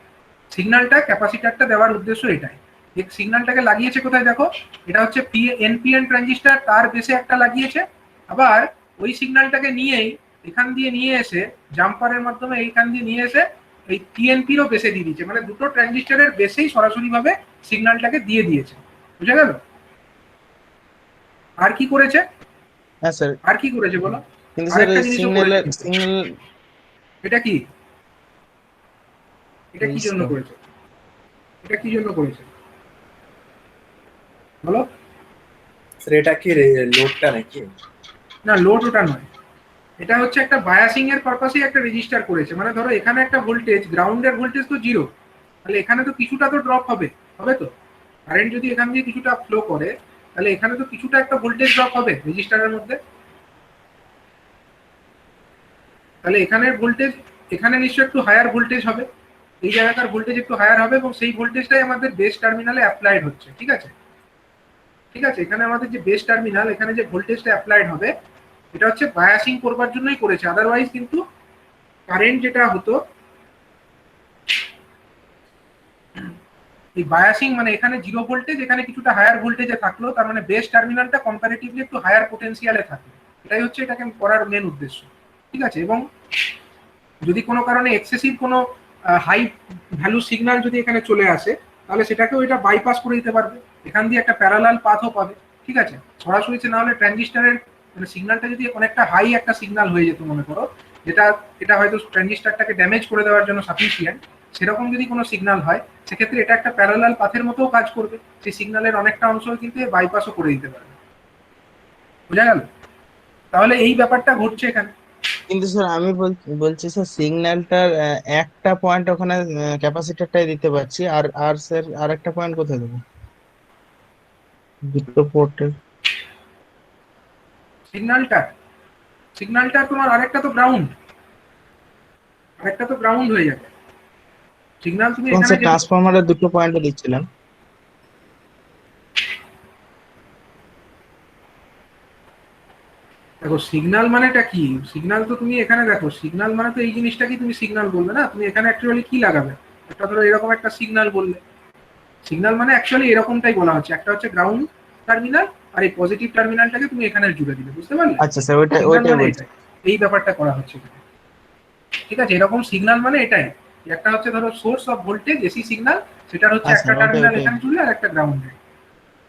সিগন্যালটা ক্যাপাসিটারটা দেওয়ার উদ্দেশ্য এটাই। এই সিগন্যালটাকে লাগিয়েছে কোথায় দেখো, এটা হচ্ছে এনপিএন ট্রানজিস্টার, তার বেসে একটা লাগিয়েছে। আবার ওই সিগন্যালটাকে নিয়েই এখান দিয়ে নিয়ে এসে জাম্পারের মাধ্যমে এইখান দিয়ে নিয়ে এসে এই টিএনপিরও বেসে দিয়ে দিয়েছে, মানে দুটো ট্রানজিস্টারের বেসেই সরাসরি ভাবে সিগন্যালটাকে দিয়ে দিয়েছে। বুঝা গেল? আর কি করেছে? হ্যাঁ স্যার, আর কি করেছে বলো? কিন্তু স্যার আরেকটা এই জিনিসও সিগন্যালের করেছে। সিগন্যাল এটা কি? এটা কি জন্য Register। করেছে? এটা কি জন্য করেছে বলো? স্যার এটা কি লোডটা নাকি? না, লোড ওটা নয়। এটা হচ্ছে একটা বায়াসিং এর পারপাসে একটা রেজিস্টার করেছে। মানে ধরো এখানে একটা ভোল্টেজ, গ্রাউন্ডের ভোল্টেজ তো 0, তাহলে এখানে তো কিছুটা তো ড্রপ হবে, হবে তো? কারেন্ট যদি এখান দিয়ে কিছুটা ফ্লো করে, তাহলে এখানে তো কিছুটা একটা ভোল্টেজ ড্রপ হবে রেজিস্টারের মধ্যে। তাহলে এখানের ভোল্টেজ, এখানে নিশ্চয়ই একটু হায়ার ভোল্টেজ হবে, এই জায়গাকার ভোল্টেজ একটু হায়ার হবে, এবং সেই ভোল্টেজটাই আমাদের বেস টার্মিনালে অ্যাপ্লাইড হচ্ছে। ঠিক আছে, ঠিক আছে, এখানে আমাদের যে বেস টার্মিনাল, এখানে যে ভোল্টেজটা অ্যাপ্লাইড হবে, এটা হচ্ছে বায়াসিং করবার জন্যই করেছে। আদারওয়াইজ কিন্তু কারেন্ট যেটা হতো, এই বায়াসিং মানে এখানে 0 ভোল্টেজ, এখানে কিছুটা হায়ার ভোল্টেজে থাকলো, তার মানে বেস টার্মিনালটা কম্পারেটিভলি একটু হায়ার পোটেনশিয়ালে থাকলো। এটাই হচ্ছে এটাকে করার মেন উদ্দেশ্য। ঠিক আছে, এবং যদি কোনো কারণে এক্সেসিভ কোনো হাই ভ্যালু সিগন্যাল যদি এখানে চলে আসে, তাহলে সেটাকেও এটা বাইপাস করে দিতে পারবে, এখান দিয়ে একটা প্যারালাল পাথও পাবে। ঠিক আছে, সরাসরি না হলে ট্রানজিস্টারের মানে সিগন্যালটা যদি অনেকটা হাই একটা সিগন্যাল হয়ে যেত মনে করো, যেটা এটা হয়তো ট্রানজিস্টারটাকে ড্যামেজ করে দেওয়ার জন্য সাফিসিয়েন্ট, সেরকম যদি কোনো সিগন্যাল হয়, সেক্ষেত্রে এটা একটা প্যারালাল পাথের মতোও কাজ করবে, সেই সিগন্যালের অনেকটা অংশ কিন্তু বাইপাসও করে দিতে পারবে। বোঝা গেল? তাহলে এই ব্যাপারটা ঘটছে এখানে। কিন্তু স্যার আমি বলছি স্যার সিগন্যালটার একটা পয়েন্ট ওখানে ক্যাপাসিটরটাই দিতে পারছি, আর আর স্যার আর একটা পয়েন্ট কোথায় দেবো? দুটো পোর্টের সিগন্যালটা, সিগন্যালটা তোমার আরেকটা তো গ্রাউন্ড, আরেকটা তো গ্রাউন্ড হয়ে যাবে সিগন্যাল। তুমি এখানে স্যার ট্রান্সফরমারের দুটো পয়েন্টে দিচ্ছিলাম। দেখো সিগন্যাল মানেটা কি, সিগন্যাল তো তুমি এখানে দেখো, সিগন্যাল মানে তো এই জিনিসটা কি তুমি সিগন্যাল বলবে না, তুমি এখানে অ্যাকচুয়ালি কি লাগাবে, একটা ধরো এরকম একটা সিগন্যাল বললে। সিগন্যাল মানে অ্যাকচুয়ালি এরকমটাই বলা হচ্ছে, একটা হচ্ছে গ্রাউন্ড টার্মিনাল, আর এই পজিটিভ টার্মিনালটাকে তুমি এখানে জুড়ে দিলে, বুঝতে পারলে? আচ্ছা স্যার, ওইটাই সিগন্যাল ওইটাই মানে বলছি। এটাই, এই ব্যাপারটা করা হচ্ছে এখানে। ঠিক আছে, এরকম সিগন্যাল মানে এটাই, একটা হচ্ছে ধরো source of voltage AC signal, সেটার হচ্ছে হ্যাঁ একটা স্যার, ওইটাই টার্মিনাল ওইটাই এখানে জুড়লে আর একটা গ্রাউন্ডে।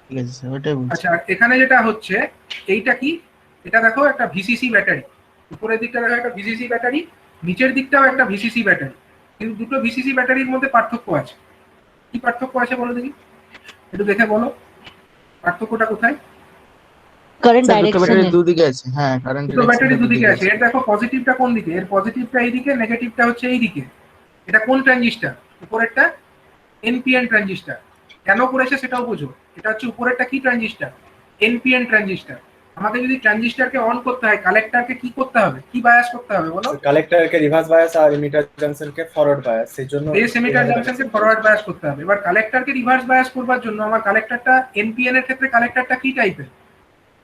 ঠিক আছে স্যার, ওইটাই বলছি। আচ্ছা, আর এখানে যেটা হচ্ছে এইটা কি, এটা দেখো একটা ভিসিসি ব্যাটারি, উপরের দিকটা দেখো একটা ভিসিসি ব্যাটারি, নিচের দিকটাও একটা ভিসিসি ব্যাটারি, কিন্তু দুটো ভিসিসি ব্যাটারির মধ্যে পার্থক্য আছে। কি পার্থক্য আছে বলো দেখি, একটু দেখে বলো পার্থক্যটা কোথায়। কারেন্ট স্যার দুটো ব্যাটারি ডাইরেকশনে। দুদিকে আছে, হ্যাঁ কারেন্ট দুটো ব্যাটারি ডিরেকশনটা দুদিকে দুদিকে আছে, আছে। এর দেখো পজিটিভটা কোন দিকে, এর পজিটিভটা এইদিকে, নেগেটিভটা হচ্ছে এইদিকে। এটা কোন ট্রানজিস্টার? উপরেরটা এনপিএন ট্রানজিস্টার। কেন করেছে সেটাও বুঝো, এটা হচ্ছে উপরেরটা কি ট্রানজিস্টার, এনপিএন ট্রানজিস্টার। আমাকে যদি ট্রানজিস্টারকে অন করতে হয়, কালেক্টরকে কি করতে হবে, কি বায়াস করতে হবে বলো? কালেক্টরকে রিভার্স বায়াস আর ইমিটার জাংশনকে ফরওয়ার্ড বায়াস, সেই জন্য বেস এমিটার জাংশনকে ফরওয়ার্ড বায়াস করতে হবে। এবার কালেক্টরকে রিভার্স বায়াস করবার জন্য আমার কালেক্টরটা, এনপিএন এর ক্ষেত্রে কালেক্টরটা কি টাইপের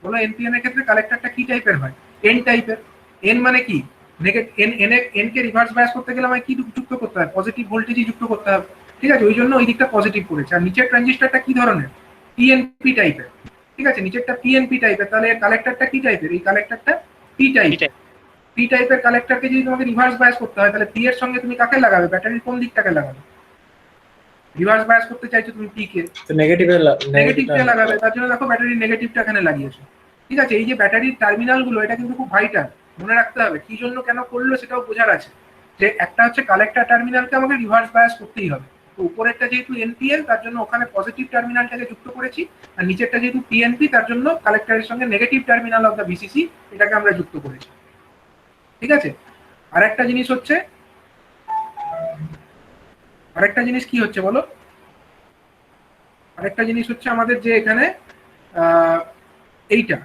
বলো? এনপিএন এর ক্ষেত্রে কালেক্টরটা কি টাইপের হয়? এন টাইপের। এন মানে কি, নেগেটিভ এন, এন কে রিভার্স বায়াস করতে গেলে আমাকে কি যুক্ত করতে হবে? পজিটিভ ভোল্টেজই যুক্ত করতে হবে। ঠিক আছে, ওই জন্য ওই দিকটা পজিটিভ করেছে। আর নিচের ট্রানজিস্টারটা কি ধরনের? পিএনপি টাইপের। ঠিক আছে, নিচেরটা পিএনপি টাইপের, তাহলে কালেক্টরটা কি টাইপের? এই কালেক্টরটা পি টাইপ। পি টাইপের কালেক্টরকে যদি তোমাকে রিভার্স বায়াস করতে হয়, তাহলে পি এর সঙ্গে তুমি কাকে লাগাবে? ব্যাটারির কোন দিকটাকে লাগাবে? রিভার্স বায়াস করতে চাইছো তুমি পি কে, তো নেগেটিভটা লাগাবে, তার জন্য দেখো ব্যাটারির নেগেটিভটা এখানে লাগিয়েছো। ঠিক আছে, এই যে ব্যাটারির টার্মিনাল গুলো, এটা কিন্তু খুব ভাইটাল, মনে রাখতে হবে কি জন্য কেন করলো সেটাও বোঝার আছে। যে একটা হচ্ছে কালেক্টর টার্মিনালকে আমাকে রিভার্স বায়াস করতেই হবে, তো উপরেরটা যেহেতু এনপিএল, তার জন্য ওখানে পজিটিভ টার্মিনালটাকে যুক্ত করেছি, আর নিচেরটা যেহেতু পিএনপি, তার জন্য কালেক্টরের সঙ্গে negative terminal of the VCC এটাকে আমরা যুক্ত করেছি। ঠিক আছে, আরেকটা জিনিস হচ্ছে, আরেকটা জিনিস কি হচ্ছে বলো, আরেকটা জিনিস হচ্ছে আমাদের যে এখানে এইটা,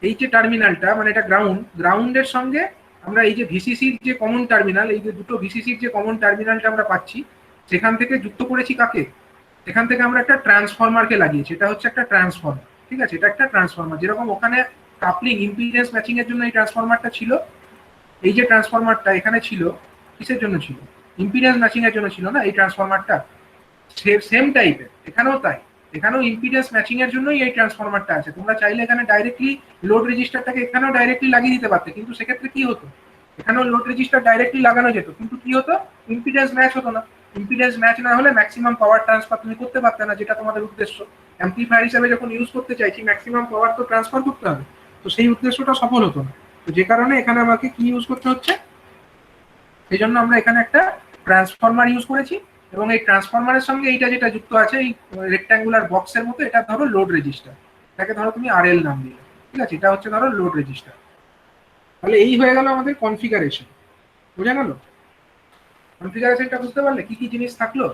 এই যে টার্মিনালটা মানে এটা গ্রাউন্ড, গ্রাউন্ডের সঙ্গে আমরা এই যে ভিসিসির যে কমন টার্মিনাল, এই যে দুটো ভিসিসির যে কমন টার্মিনালটা আমরা পাচ্ছি, সেখান থেকে যুক্ত করেছি কাকে? সেখান থেকে আমরা একটা ট্রান্সফরমারকে লাগিয়েছি, এটা হচ্ছে একটা ট্রান্সফরমার। ঠিক আছে, এটা একটা ট্রান্সফরমার, যেরকম ওখানে কাপলিং ইম্পিডেন্স ম্যাচিং এর জন্য এই ট্রান্সফরমারটা ছিল, এই যে ট্রান্সফরমারটা এখানে ছিল কিসের জন্য ছিল? ইম্পিডেন্স ম্যাচিং এর জন্য ছিল না এই ট্রান্সফরমারটা? সেম টাইপের এখানেও তাই, এখানেও ইম্পিডেন্স ম্যাচিং এর জন্যই এই ট্রান্সফরমারটা আছে। তোমরা চাইলে এখানে ডাইরেক্টলি লোড রেজিস্টারটাকে এখানেও ডাইরেক্টলি লাগিয়ে দিতে পারতে, কিন্তু সেক্ষেত্রে কি হতো, এখানেও লোড রেজিস্টার ডাইরেক্টলি লাগানো যেত, কিন্তু কি হতো, ইম্পিডেন্স ম্যাচ হতো না। ইম্পিডেন্স ম্যাচ না হলে ম্যাক্সিমাম পাওয়ার ট্রান্সফার তুমি করতে পারতে না, যেটা তোমাদের উদ্দেশ্য। অ্যাম্পলিফায়ার হিসাবে যখন ইউজ করতে চাইছি ম্যাক্সিমাম পাওয়ার তো ট্রান্সফার করতে হবে, তো সেই উদ্দেশ্যটা সফল হতো না। তো যে কারণে এখানে আমাকে কি ইউজ করতে হচ্ছে, সেই জন্য আমরা এখানে একটা ট্রান্সফরমার ইউজ করেছি, এবং এই ট্রান্সফরমারের সঙ্গে এইটা যেটা যুক্ত আছে এই রেক্ট্যাঙ্গুলার বক্সের মতো, এটা ধরো লোড রেজিস্টার, এটাকে ধরো তুমি আরএল নাম দিলে, ঠিক আছে, এটা হচ্ছে ধরো লোড রেজিস্টার। তাহলে এই হয়ে গেল আমাদের কনফিগারেশন, বোঝা গেল? কনফিগারেশনটা বুঝতে পারলে কি কি জিনিস থাকলো?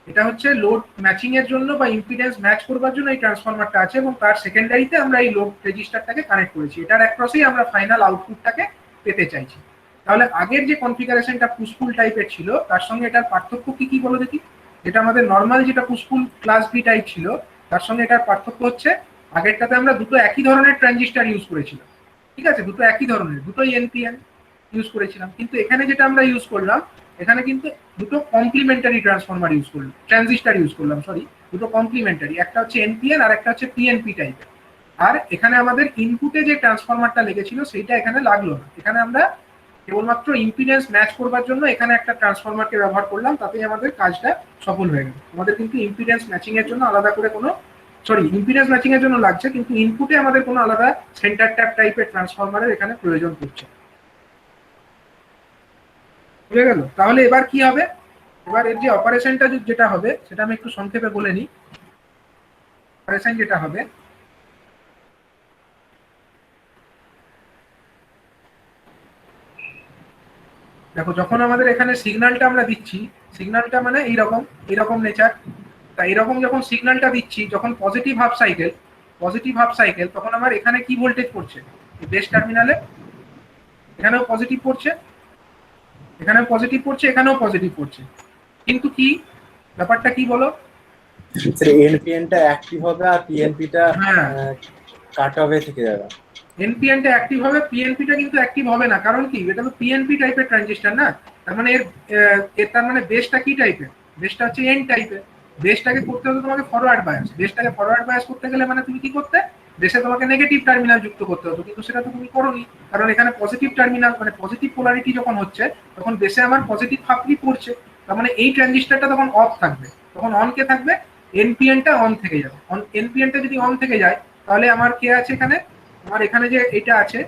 এটা হচ্ছে লোড ম্যাচিং এর জন্য বা ইম্পিডেন্স ম্যাচ করবার জন্য এই ট্রান্সফরমারটা আছে, এবং তার সেকেন্ডারিতে আমরা এই লোড রেজিস্টারটাকে কানেক্ট করেছি, এটার অ্যাক্রসেই আমরা ফাইনাল আউটপুটটাকে পেতে চাইছি। তাহলে আগের যে কনফিগারেশনটা পুশপুল টাইপের ছিল তার সঙ্গে এটার পার্থক্য কি কি বলো দেখি। যেটা আমাদের নর্মাল যেটা পুশপুল ক্লাস বি টাইপ ছিল তার সঙ্গে এটার পার্থক্য হচ্ছে আগেরটাতে আমরা দুটো একই ধরনের ট্রানজিস্টার ইউজ করেছিলাম, ঠিক আছে, দুটো একই ধরনের, দুটোই এনপিএন ইউজ করেছিলাম। কিন্তু এখানে যেটা আমরা ইউজ করলাম, এখানে কিন্তু দুটো কমপ্লিমেন্টারি ট্রান্সফরমার ইউজ করলাম, ট্রানজিস্টার ইউজ করলাম, সরি, দুটো কমপ্লিমেন্টারি, একটা হচ্ছে এনপিএন আর একটা হচ্ছে পিএনপি টাইপের। আর এখানে আমাদের ইনপুটে যে ট্রান্সফরমারটা লেগেছিল সেইটা এখানে লাগলো না, এখানে আমরা কেবলমাত্র ইম্পিডেন্স ম্যাচ করবার জন্য এখানে একটা ট্রান্সফরমারকে ব্যবহার করলাম, তাতেই আমাদের কাজটা সফল হয়ে গেল। আমাদের কিন্তু ইম্পিডেন্স ম্যাচিং এর জন্য আলাদা করে কোনো, সরি, ইম্পিডেন্স ম্যাচিং এর জন্য লাগছে, কিন্তু ইনপুটে আমাদের কোনো আলাদা সেন্টার ট্যাপ টাইপের ট্রান্সফরমারের এখানে প্রয়োজন পড়ছে। বুঝে গেল? তাহলে এবার কি হবে, এবার এর যে অপারেশনটা যেটা হবে সেটা আমি একটু সংক্ষেপে বলে নিই। অপারেশন যেটা হবে, দেখো যখন আমাদের এখানে সিগন্যালটা আমরা দিচ্ছি, সিগন্যালটা মানে এইরকম এইরকম নেচার, তা এরকম যখন সিগন্যালটা দিচ্ছি, যখন পজিটিভ হাফ সাইকেল, তখন আমার এখানে কি ভোল্টেজ পড়ছে, বেস টার্মিনালে এখানেও পজিটিভ পড়ছে, এখানেও পজিটিভ পড়ছে, এখানেও পজিটিভ পড়ছে, কিন্তু কি ব্যাপারটা কি বলো? স্যার এনপিএনটা অ্যাক্টিভ হবে আর পিএনপিটা কাট অফে থেকে যাবে। এনপিএনটা অ্যাক্টিভ হবে, পিএনপিটা কিন্তু অ্যাক্টিভ হবে না, কারণ কি, এটা তো পিএনপি টাইপের ট্রানজিস্টর না, তার মানে এর তার মানে বেসটা কি টাইপের, বেসটা হচ্ছে এন টাইপের। বেসটাকে করতে হলে তোমাকে ফরওয়ার্ড বায়াস, বেসটাকে ফরওয়ার্ড বায়াস করতে গেলে মানে তুমি কি করতে, বেসে তোমাকে নেগেটিভ টার্মিনাল যুক্ত করতে হতো, কিন্তু সেটা তো তুমি করোনি, কারণ এখানে পজিটিভ টার্মিনাল মানে পজিটিভ পোলারিটি যখন হচ্ছে তখন বেসে আমার পজিটিভ হাফলি পড়ছে, তার মানে এই ট্রানজিস্টরটা তখন অফ থাকবে, তখন অন কে থাকবে, এনপিএনটা অন থেকে যাবে। এনপিএনটা যদি অন থেকে যায় তাহলে আমার কে আছে এখানে, আমার এখানে যে এটা আছে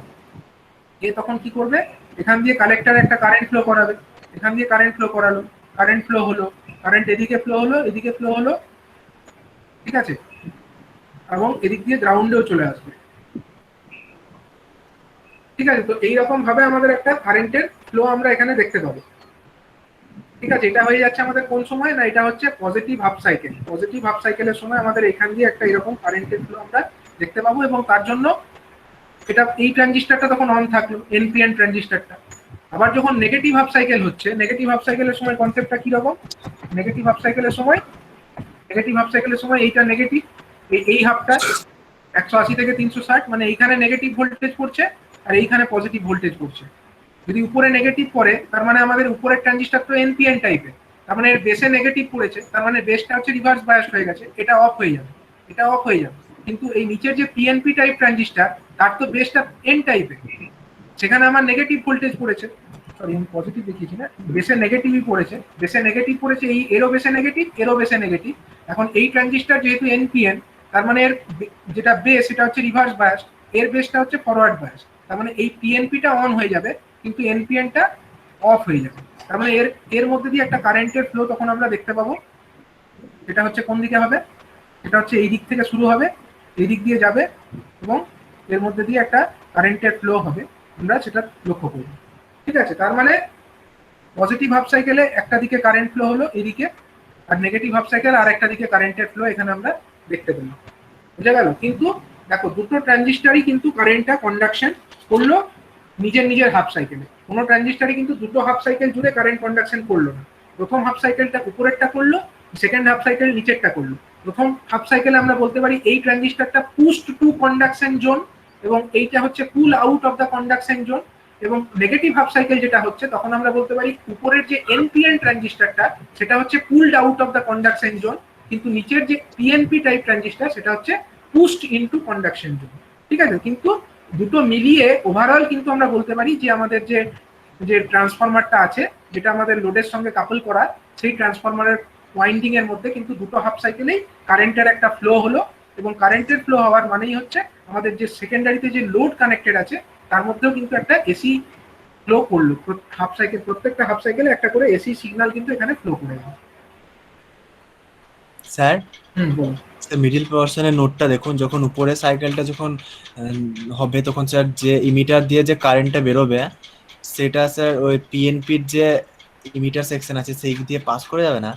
এ তখন কি করবে, এখান দিয়ে কালেক্টরে একটা কারেন্ট ফ্লো করাবে, এখান দিয়ে কারেন্ট ফ্লো করালো, কারেন্ট ফ্লো হলো, কারেন্ট এদিকে ফ্লো হলো, এদিকে ফ্লো হলো, ঠিক আছে, এবং এদিক দিয়ে গ্রাউন্ডেও চলে আসবে, ঠিক আছে। তো এইরকম ভাবে আমাদের একটা কারেন্টের ফ্লো আমরা এখানে দেখতে পাবো, ঠিক আছে। এটা হয়ে যাচ্ছে আমাদের কোন সময় না, এটা হচ্ছে positive half cycle, positive half সাইকেলের সময় আমাদের এখান দিয়ে একটা এরকম কারেন্টের ফ্লো আমরা দেখতে পাবো, এবং তার জন্য এটা এই ট্রানজিস্টরটা তখন অন থাকলো, এনপিএন ট্রানজিস্টরটা। আবার যখন নেগেটিভ হাফ সাইকেল হচ্ছে, নেগেটিভ হাফ সাইকেলের সময় কনসেপ্টটা কি রকম, নেগেটিভ হাফ সাইকেলের সময় এইটা নেগেটিভ, এই হাফটা 180 থেকে 360, মানে এইখানে নেগেটিভ ভোল্টেজ পড়ছে আর এইখানে পজিটিভ ভোল্টেজ পড়ছে। যদি উপরে নেগেটিভ পড়ে তার মানে আমাদের উপরের ট্রানজিস্টর তো এনপিএন টাইপের, তার মানে এর বেসে নেগেটিভ পড়েছে, তার মানে বেসটা হচ্ছে রিভার্স বায়াস হয়ে গেছে, এটা অফ হয়ে যাবে, এটা অফ হয়ে যাবে। কিন্তু এই নিচের যে পিএনপি টাইপ ট্রানজিস্টর তার তো বেসটা এন টাইপের, সেখানে আমার নেগেটিভ ভোল্টেজ পড়েছে, সরি আমি পজিটিভ দেখিয়েছি না, বেসে নেগেটিভই পড়েছে, বেসে নেগেটিভ পড়েছে, এই এরও বেসে নেগেটিভ, এরও বেসে নেগেটিভ। এখন এই ট্রানজিস্টর যেহেতু এনপিএন, তার মানে এর যেটা বেস সেটা হচ্ছে রিভার্স বায়াস, এর বেসটা হচ্ছে ফরওয়ার্ড বায়াস, তার মানে এই পিএনপিটা অন হয়ে যাবে কিন্তু এনপিএনটা অফ হয়ে যাবে, তার মানে এর মধ্যে দিয়ে একটা কারেন্টের ফ্লো তখন আমরা দেখতে পাবো। এটা হচ্ছে কোন দিকে হবে, এটা হচ্ছে এই দিক থেকে শুরু হবে, এই দিক দিয়ে যাবে এবং এর মধ্যে দিয়ে একটা কারেন্টের ফ্লো হবে, আমরা সেটা লক্ষ্য করব, ঠিক আছে। তার মানে পজিটিভ হাফ সাইকেলে একটা দিকে কারেন্ট ফ্লো হলো এদিকে, আর নেগেটিভ হাফ সাইকেল আর একটা দিকে কারেন্টের ফ্লো এখানে আমরা দেখতে পেলাম, বুঝা গেল? কিন্তু দেখো দুটো ট্রানজিস্টারই কিন্তু কারেন্টটা কন্ডাকশন করলো নিজের হাফ সাইকেলে, কোনো ট্রানজিস্টারই কিন্তু দুটো হাফ সাইকেল জুড়ে কারেন্ট কন্ডাকশন করলো না, প্রথম হাফ সাইকেলটা উপরেরটা করলো, সেকেন্ড হাফ সাইকেল নিচেরটা করলো। প্রথম হাফ সাইকেলে আমরা বলতে পারি এই ট্রানজিস্টারটা পুশড টু কন্ডাকশন জোন এবং এইটা হচ্ছে পুল out of the conduction zone, এবং নেগেটিভ হাফ সাইকেল যেটা হচ্ছে তখন আমরা বলতে পারি উপরের যে এনপিএন ট্রানজিস্টারটা সেটা হচ্ছে pulled out of the conduction zone, কিন্তু নিচের যে পিএনপি টাইপ ট্রানজিস্টার সেটা হচ্ছে পুশড ইনটু কন্ডাকশন জোন, ঠিক আছে। কিন্তু দুটো মিলিয়ে ওভারঅল কিন্তু আমরা বলতে পারি যে আমাদের যে ট্রান্সফরমারটা আছে যেটা আমাদের লোডের সঙ্গে কাপল করা, সেই ট্রান্সফরমারের ওয়াইন্ডিং এর মধ্যে, কিন্তু দুটো হাফ সাইকেলেই কারেন্টের একটা ফ্লো হলো, এবং কারেন্টের ফ্লো হওয়ার মানেই হচ্ছে আমাদের যে সেকেন্ডারিতে যে লোড কানেক্টেড আছে তার মধ্যেও কিন্তু একটা এসি ফ্লো করলো। হাফ সাইকেল, প্রত্যেকটা হাফ সাইকেলে একটা করে এসি সিগন্যাল কিন্তু এখানে ফ্লো করে গেল। স্যার বলুন। মিডিল পোর্শনের নোটটা দেখুন, যখন উপরে সাইকেলটা যখন হবে তখন স্যার যে ইমিটার দিয়ে যে কারেন্টটা বেরোবে সেটা স্যার ওই পিএনপির যে ইমিটার সেকশন আছে সেই দিয়ে পাস করে যাবে না?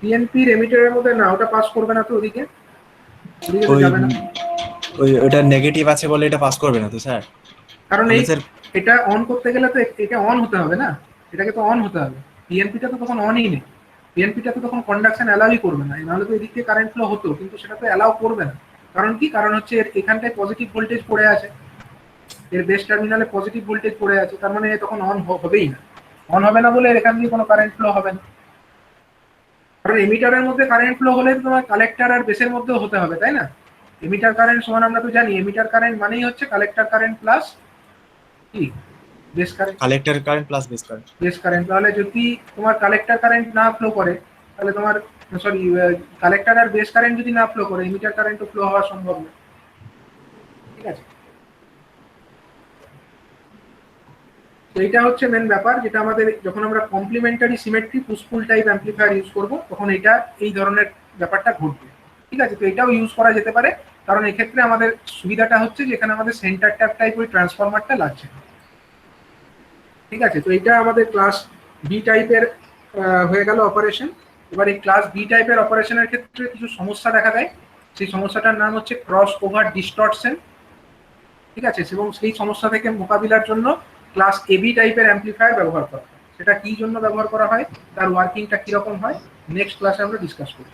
পিএনপির এমিটারের মধ্যে না, ওটা পাস করবে না তো, ওদিকে ওদিকে তো ওই যাবে না, ওটা নেগেটিভ আছে বলে এটা পাস করবে না তো স্যার? কারণ এই স্যার এটা অন করতে গেলে তো এটা অন হতে হবে না, এটাকে তো অন হতে হবে। পিএনপিটা তো তখন অনই নেই, পিএনপিটা তো তখন কন্ডাকশন অ্যালাউই করবে না, নাহলে তো এদিক থেকে কারেন্ট ফ্লো হতো, কিন্তু সেটা তো অ্যালাউ করবে না। কারণ কি? কারণ হচ্ছে এখানটায় পজিটিভ ভোল্টেজ পড়ে আছে, এর বেস টার্মিনালে পজিটিভ ভোল্টেজ পড়ে আছে, তার মানে তখন অন হবেই না। অন হবে না বলে এখান দিয়ে কোনো কারেন্ট ফ্লো হবে না। কারণ এমিটারের মধ্যে কারেন্ট ফ্লো হলে তোমার কালেক্টর আর বেসের মধ্যেও হতে হবে, তাই না? এমিটার কারেন্ট সমান আমরা তো জানি, এমিটার কারেন্ট মানেই হচ্ছে কালেক্টর কারেন্ট প্লাস কি base current, collector current plus base current. Base current. তাহলে যদি তোমার কালেক্টর কারেন্ট না ফ্লো করে, তাহলে তোমার সরি কালেক্টর আর বেস কারেন্ট যদি না ফ্লো করে, এমিটার কারেন্টও ফ্লো হওয়া সম্ভব না। ঠিক আছে, তো এটা হচ্ছে মেন ব্যাপার, যেটা আমাদের যখন আমরা complementary symmetry push pull type amplifier use করব তখন এটা এই ধরনের ব্যাপারটা ঘটবে। ঠিক আছে, তো এটাও ইউজ করা যেতে পারে, কারণ এক্ষেত্রে আমাদের সুবিধাটা হচ্ছে যে এখানে আমাদের সেন্টার ট্যাপ টাইপ ওই ট্রান্সফরমারটা লাগছে। ঠিক আছে, তো এটা আমাদের ক্লাস বি টাইপের হয়ে গেল অপারেশন। এবার এই ক্লাস বি টাইপের অপারেশনের ক্ষেত্রে কিছু সমস্যা দেখা দেয়, সেই সমস্যাটার নাম হচ্ছে ক্রস ওভার ডিস্টরশন। ঠিক আছে, এবং সেই সমস্যা থেকে মোকাবিলার জন্য ক্লাস এবি টাইপের অ্যাম্পলিফায়ার ব্যবহার করা হয়। সেটা কি জন্য ব্যবহার করা হয়, তার ওয়ার্কিংটা কিরকম হয়, নেক্সট ক্লাসে আমরা ডিসকাস করব।